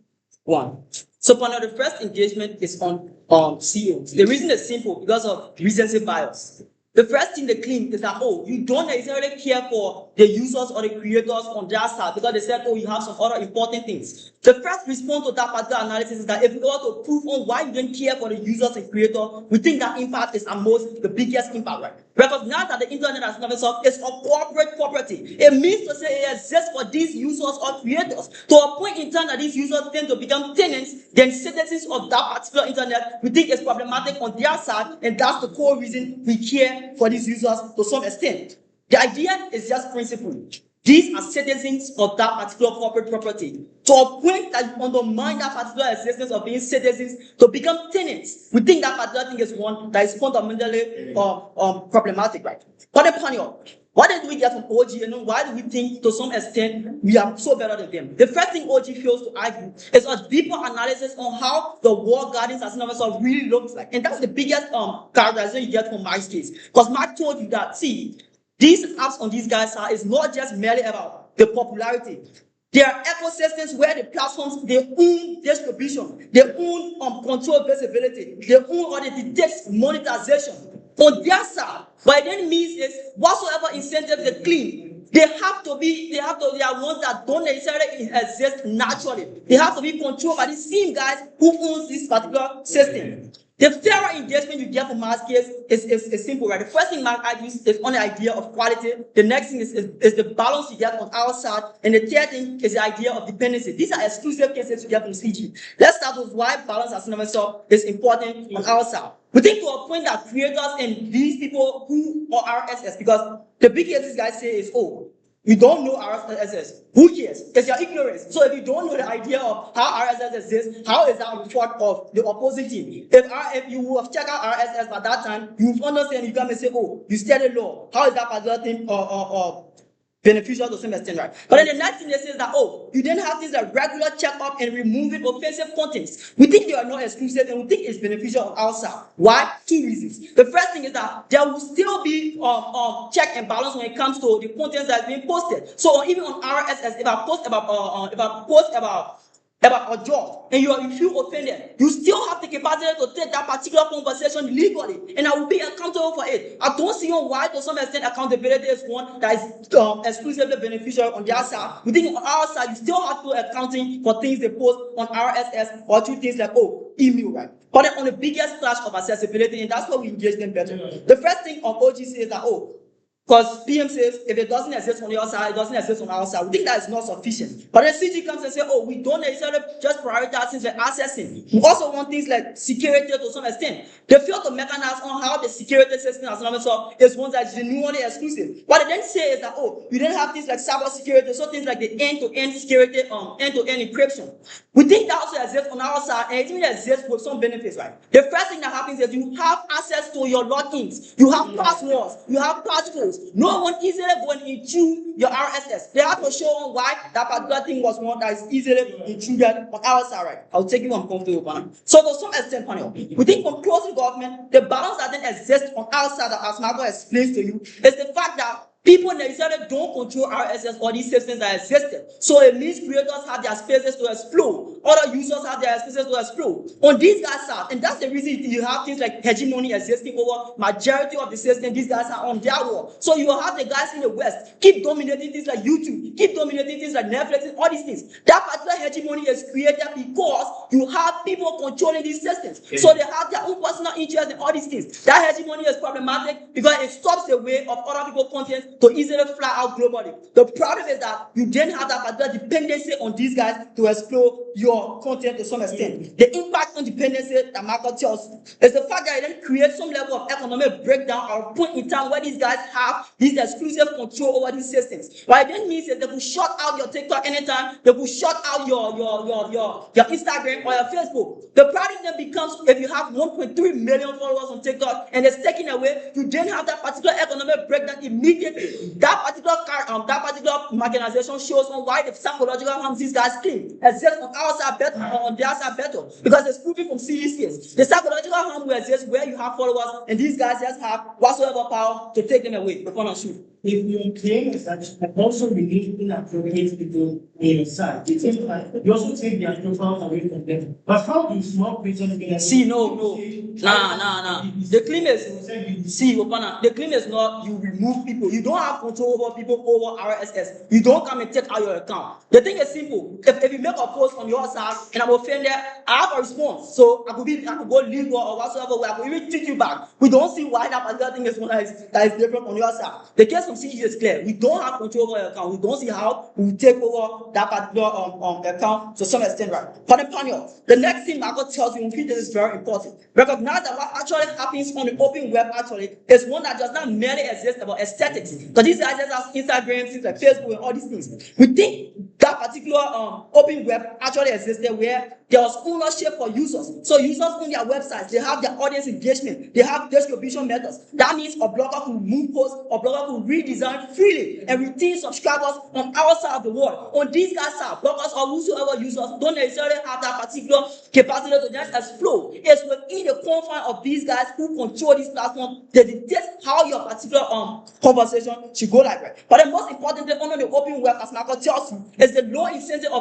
1. So, Opana, the first engagement is on CEOs. The reason is simple because of recency bias. The first thing they claim is that, you don't necessarily care for the users or the creators on their side because they said, you have some other important things. The first response to that particular analysis is that if we were to prove on why you don't care for the users and creators, we think that impact is the biggest impact, right? Because now that the internet has never solved, it's a corporate property. It means to say it exists for these users or creators. To a point in time that these users tend to become tenants, then citizens of that particular internet, we think it's problematic on their side, and that's the core reason we care for these users to some extent. The idea is just principle. These are citizens of that particular corporate property. To a point that you undermine that particular existence of being citizens to become tenants, we think that particular thing is one that is fundamentally problematic, right? But upon you, what did we get from OG, and why do we think to some extent we are so better than them? The first thing OG fails to argue is a deeper analysis on how the walled gardens as never saw really looks like. And that's the biggest characterization you get from Mike's case. Because Mike told you that, see, these apps on these guys is not just merely about the popularity. There are ecosystems where the platforms, they own distribution, they own control visibility, they own or they detect monetization on their side. What it then means is whatsoever incentives they claim, they are ones that don't necessarily exist naturally. They have to be controlled by the same guys who owns this particular system. The fairer engagement you get from Mark's case is simple, right? The first thing Mark argues is on the idea of quality. The next thing is the balance you get on our side. And the third thing is the idea of dependency. These are exclusive cases you get from CG. Let's start with why balance as never saw is important on our side. We think to a point that creators and these people who are RSS, because the big case these guys say is, You don't know RSS. Who cares? It's your ignorance. So if you don't know the idea of how RSS exists, how is that report of the opposing team? If you have checked out RSS by that time, you've understand, you come and say, oh, you studied law. How is that particular thing beneficial to some extent, right? But then the next thing they say is that, oh, you didn't have things like regular checkup and removing offensive contents. We think they are not exclusive and we think it's beneficial on our side. Why? 2 reasons. The first thing is that there will still be check and balance when it comes to the contents that's being posted. So even on RSS, if I post about a job and you feel offended, you still have the capacity to take that particular conversation legally and I will be accountable for it. I don't see why to some extent accountability is one that is exclusively beneficial on their side. We think on our side you still have to accounting for things they post on RSS or do things like email, right? But then on the biggest clash of accessibility, and that's why we engage them better. The first thing on OG says that because PM says if it doesn't exist on your side, it doesn't exist on our side. We think that is not sufficient. But then CG comes and says, we don't necessarily just prioritize things like accessing. We also want things like security to some extent. They fail to mechanize on how the security system as well is one that's genuinely exclusive. What they then say is that you didn't have things like cyber security, so things like the end-to-end security, end-to-end encryption. We think that also exists on our side, and it even exists with some benefits, right? The first thing that happens is you have access to your logins, you have passwords, you have passcodes. No one easily going into your RSS. They have to show on why that particular thing was one that is easily intruded on our side, right? I'll take you on comfortable panel. So to some extent, panel, we think from closing government, the balance that then exists on our side, that as Marco explains to you, is the fact that people necessarily don't control RSS or these systems that existed. So it means creators have their spaces to explore. Other users have their spaces to explore. On these guys' side, and that's the reason you have things like hegemony existing over majority of the system. These guys are on their wall. So you have the guys in the West keep dominating things like YouTube, keep dominating things like Netflix and all these things. That particular hegemony is created because you have people controlling these systems. So they have their own personal interest in all these things. That hegemony is problematic because it stops the way of other people's content to easily fly out globally. The problem is that you didn't have that particular dependency on these guys to explore your content to some extent. The impact on dependency that Marco tells you is the fact that it then creates some level of economic breakdown or a point in time where these guys have this exclusive control over these systems. What it then means is they will shut out your TikTok anytime, they will shut out your Instagram or your Facebook. The problem then becomes if you have 1.3 million followers on TikTok and it's taken away, you then have that particular economic breakdown immediately. That particular marginalization shows on why the psychological harms these guys claim exist on our side better or on their side better, because it's proving from CECs. The psychological harm will exist where you have followers and these guys just have whatsoever power to take them away. If your claim is that you also release inappropriate people on your side, it seems like you also take their profiles away from them. But how do small creators get See, no. Nah. The claim is Opana. The claim is not you remove people. You don't have control over people over RSS. You don't come and take out your account. The thing is simple. If you make a post on your side and I'm offended, I have a response. So I could go legal or whatsoever way. I could even treat you back. We don't see why that particular thing is one that is different on your side. The case from CG is clear. We don't have control over your account. We don't see how we take over that particular account to some extent, right? For the panel, the next thing Marco tells you, this is very important. Recognize that what actually happens on the open web actually is one that does not merely exist about aesthetics. Because these guys just have Instagram, things like Facebook, and all these things. We think that particular open web actually existed where there was ownership for users. So users own their websites, they have their audience engagement, they have distribution methods. That means a blogger could move posts, a blogger could redesign freely and retain subscribers on our side of the world. On these guys' side, bloggers or whosoever users don't necessarily have that particular capacity to just explode. It's within the confine of these guys who control this platform that dictate how your particular conversation should go like that. But the most important thing on the open web, as Marco tells you, is the low incentive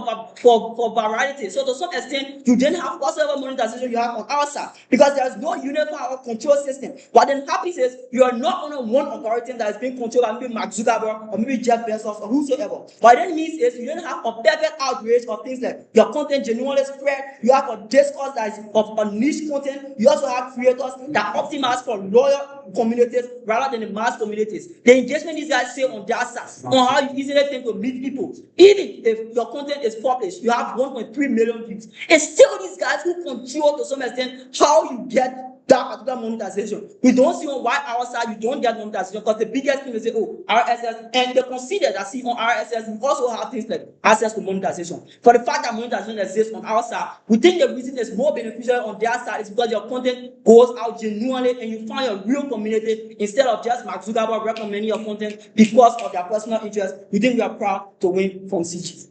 for variety. So to some extent, you didn't have whatever monetization you have on our side because there is no unified control system. What then happens is you are not on one algorithm that is being controlled by maybe Mark Zuckerberg or maybe Jeff Bezos or whosoever. What that means is you don't have a perfect outrage of things like your content genuinely spread. You have a discourse that is of a niche content. You also have creators that optimize for loyal communities rather than the mass communities. The engagement these guys say on their side, on how you easily tend to meet people. Even if your content is published, you have 1.3 million views. It's still these guys who control to some extent how you get that particular monetization. We don't see on why our side you don't get monetization because the biggest thing is say, oh, RSS, and they consider that see on RSS, we also have things like access to monetization. For the fact that monetization exists on our side, we think the reason it's more beneficial on their side is because your content goes out genuinely and you find a real community instead of just Mark Zuckerberg recommending your content because of their personal interest. We think we are proud to win from CG.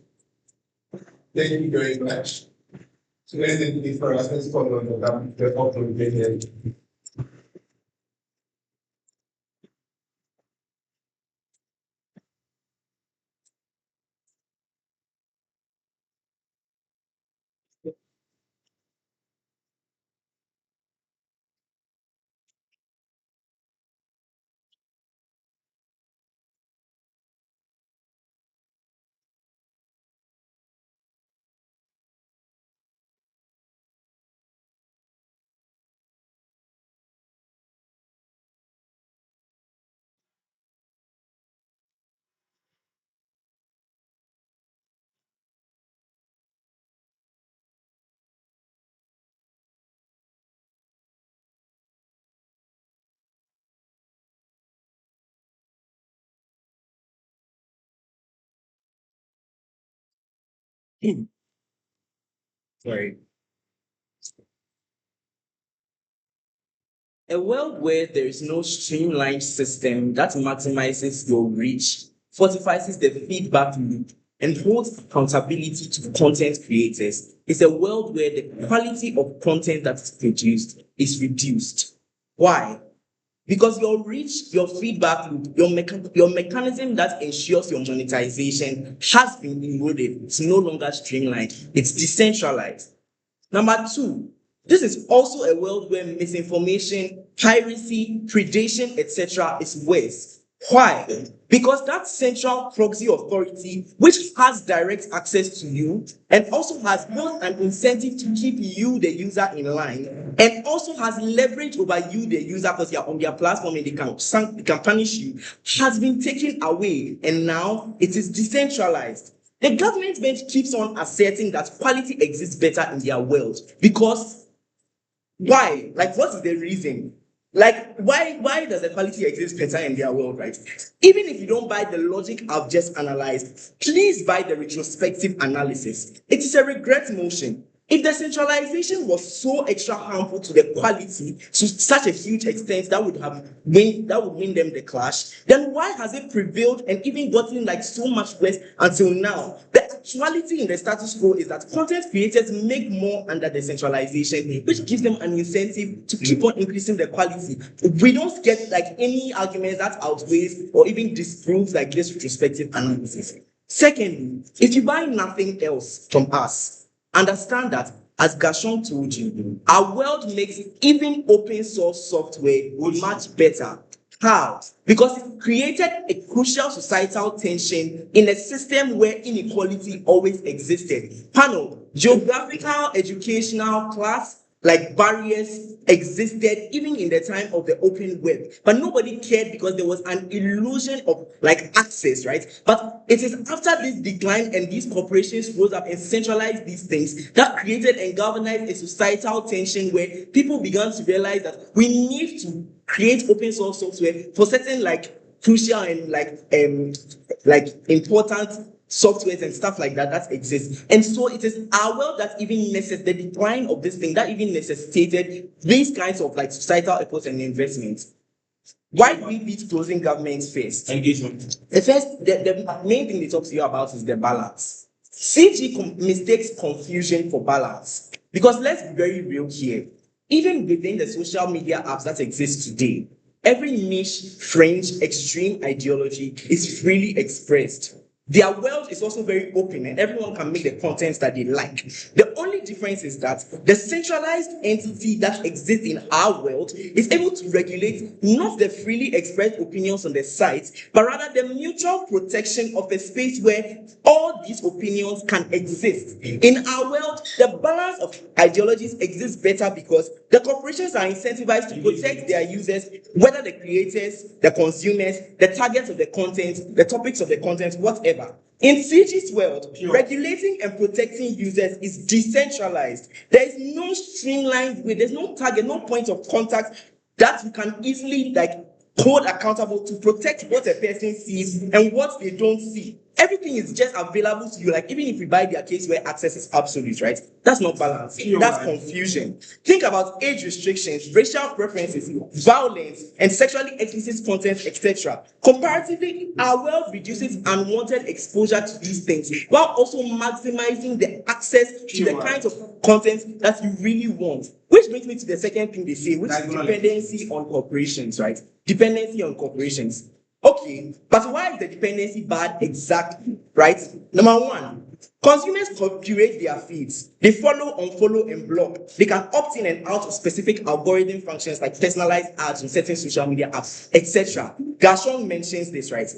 Thank you very much. So let's do this for us. Let's follow on the opportunity. Sorry. A world where there is no streamlined system that maximizes your reach, fortifies the feedback loop, and holds accountability to content creators is a world where the quality of content that is produced is reduced. Why? Because your reach, your feedback loop, your mechanism that ensures your monetization has been eroded. It's no longer streamlined. It's decentralized. Number two, this is also a world where misinformation, piracy, predation, etc. is worse. Why? Because that central proxy authority, which has direct access to you and also has built an incentive to keep you, the user, in line, and also has leverage over you, the user, because you're on their platform and they can punish you, has been taken away, and now it is decentralized. The government bench keeps on asserting that quality exists better in their world because why? Like, what is the reason? Like, why does the quality exist better in their world, right? Even if you don't buy the logic I've just analyzed, please buy the retrospective analysis. It is a regret motion. If the centralization was so extra harmful to the quality to such a huge extent that would win them the clash, then why has it prevailed and even gotten like so much worse until now? The actuality in the status quo is that content creators make more under the centralization, which gives them an incentive to keep on increasing the quality. We don't get like any argument that outweighs or even disproves like this retrospective analysis. Secondly, if you buy nothing else from us, understand that, as Garshong told you, our world makes even open source software much better. How? Because it created a crucial societal tension in a system where inequality always existed. Panel, geographical, educational, class, like barriers existed even in the time of the open web, but nobody cared because there was an illusion of like access, right? But it is after this decline and these corporations rose up and centralized these things that created and galvanized a societal tension where people began to realize that we need to create open source software for certain like crucial and like important softwares and stuff like that exists. And so it is our world that even the decline of this thing that even necessitated these kinds of like societal efforts and investments. Why do we beat closing governments first? Engagement. The main thing they talk to you about is the balance. CG mistakes confusion for balance. Because let's be very real here. Even within the social media apps that exist today, every niche, fringe, extreme ideology is freely expressed. Their world is also very open and everyone can make the contents that they like. The only difference is that the centralized entity that exists in our world is able to regulate not the freely expressed opinions on the site, but rather the mutual protection of a space where all these opinions can exist. In our world, the balance of ideologies exists better because the corporations are incentivized to protect their users, whether the creators, the consumers, the targets of the content, the topics of the content, whatever. In CG's world, regulating and protecting users is decentralized. There is no streamlined way, there's no target, no point of contact that you can easily hold accountable to protect what a person sees and what they don't see. Everything is just available to you. Like, even if you buy their case where access is absolute, right? That's not balance. That's confusion. Think about age restrictions, racial preferences, violence, and sexually explicit content, etc. Comparatively, our world reduces unwanted exposure to these things while also maximizing the access to the kinds of content that you really want. Which brings me to the second thing they say, which is dependency on corporations, right? Dependency on corporations. Okay, but why is the dependency bad exactly, right? Number one, consumers curate their feeds. They follow, unfollow, and block. They can opt in and out of specific algorithm functions like personalized ads on certain social media apps, etc. Garshong mentions this, right?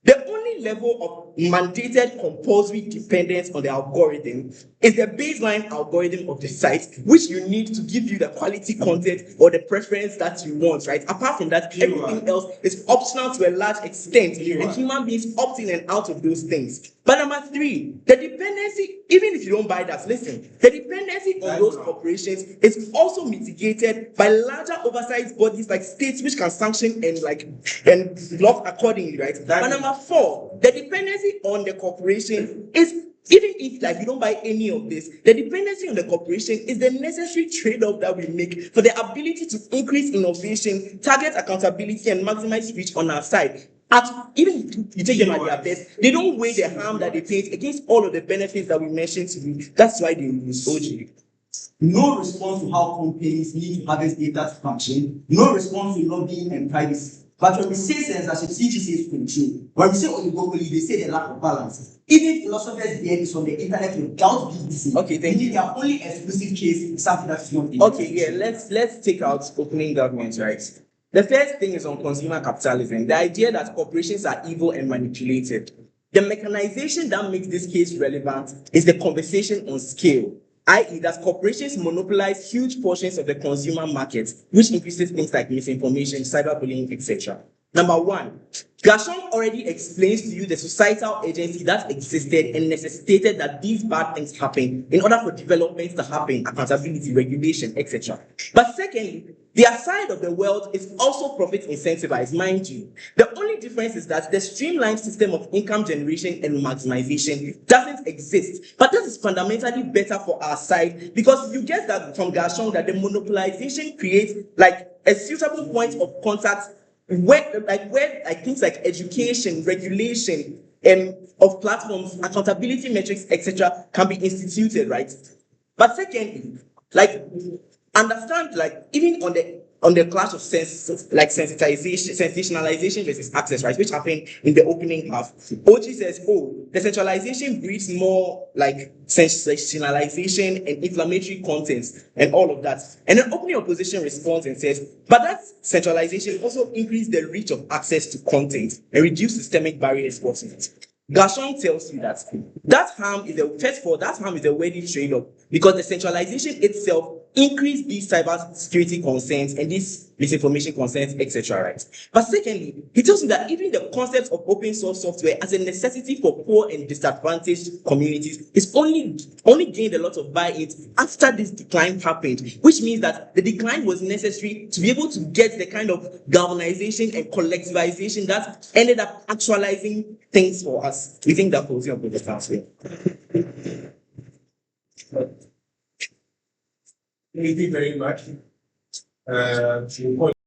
The only level of mandated compulsory dependence on the algorithm is the baseline algorithm of the site, which you need to give you the quality content or the preference that you want, right? Apart from that, everything else is optional to a large extent, and human beings opt in and out of those things. But number three, the dependency, even if you don't buy that, listen, the dependency on those corporations is also mitigated by larger oversized bodies like states which can sanction and block accordingly, right? But number four, the dependency on the corporation is, even if you don't buy any of this, the dependency on the corporation is the necessary trade-off that we make for the ability to increase innovation, target accountability, and maximize reach on our side. Even if you take them at their best, they don't weigh the harm that they face against all of the benefits that we mentioned to you. That's why they lose. OG. No response to how companies need to harvest data to function. No response to lobbying and privacy. But when we say censorship, CG says control. When we say oligopoly, they say the lack of balance. Even philosophers bear this on the internet without BBC. Okay, thank you. Their only exclusive case is something that's not. Okay, yeah, let's take out opening government, right? The first thing is on consumer capitalism, the idea that corporations are evil and manipulated. The mechanization that makes this case relevant is the conversation on scale, i.e., that corporations monopolize huge portions of the consumer market, which increases things like misinformation, cyberbullying, etc. Number one, Garshong already explains to you the societal agency that existed and necessitated that these bad things happen in order for developments to happen, accountability, regulation, etc. But secondly, their side of the world is also profit incentivized, mind you. The only difference is that the streamlined system of income generation and maximization doesn't exist. But that is fundamentally better for our side because you get that from Garshong that the monopolization creates a suitable point of contact where things like education, regulation, of platforms, accountability metrics, etc., can be instituted, right? But secondly, understand, even on the clash of sensationalization versus access, right, which happened in the opening half. OG says, the centralization breeds more sensationalization and inflammatory contents and all of that. And then opening opposition responds and says, but that centralization also increased the reach of access to content and reduced systemic barriers for it. Garshong tells you that harm is a worthy trade-off because the centralization itself increased these cyber security concerns and these misinformation concerns, etc. Right? But secondly, he tells you that even the concept of open source software as a necessity for poor and disadvantaged communities is only gained a lot of buy-in after this decline happened, which means that the decline was necessary to be able to get the kind of galvanization and collectivization that ended up actualizing things for us. We think that closing up with the transfer. Thank you very much.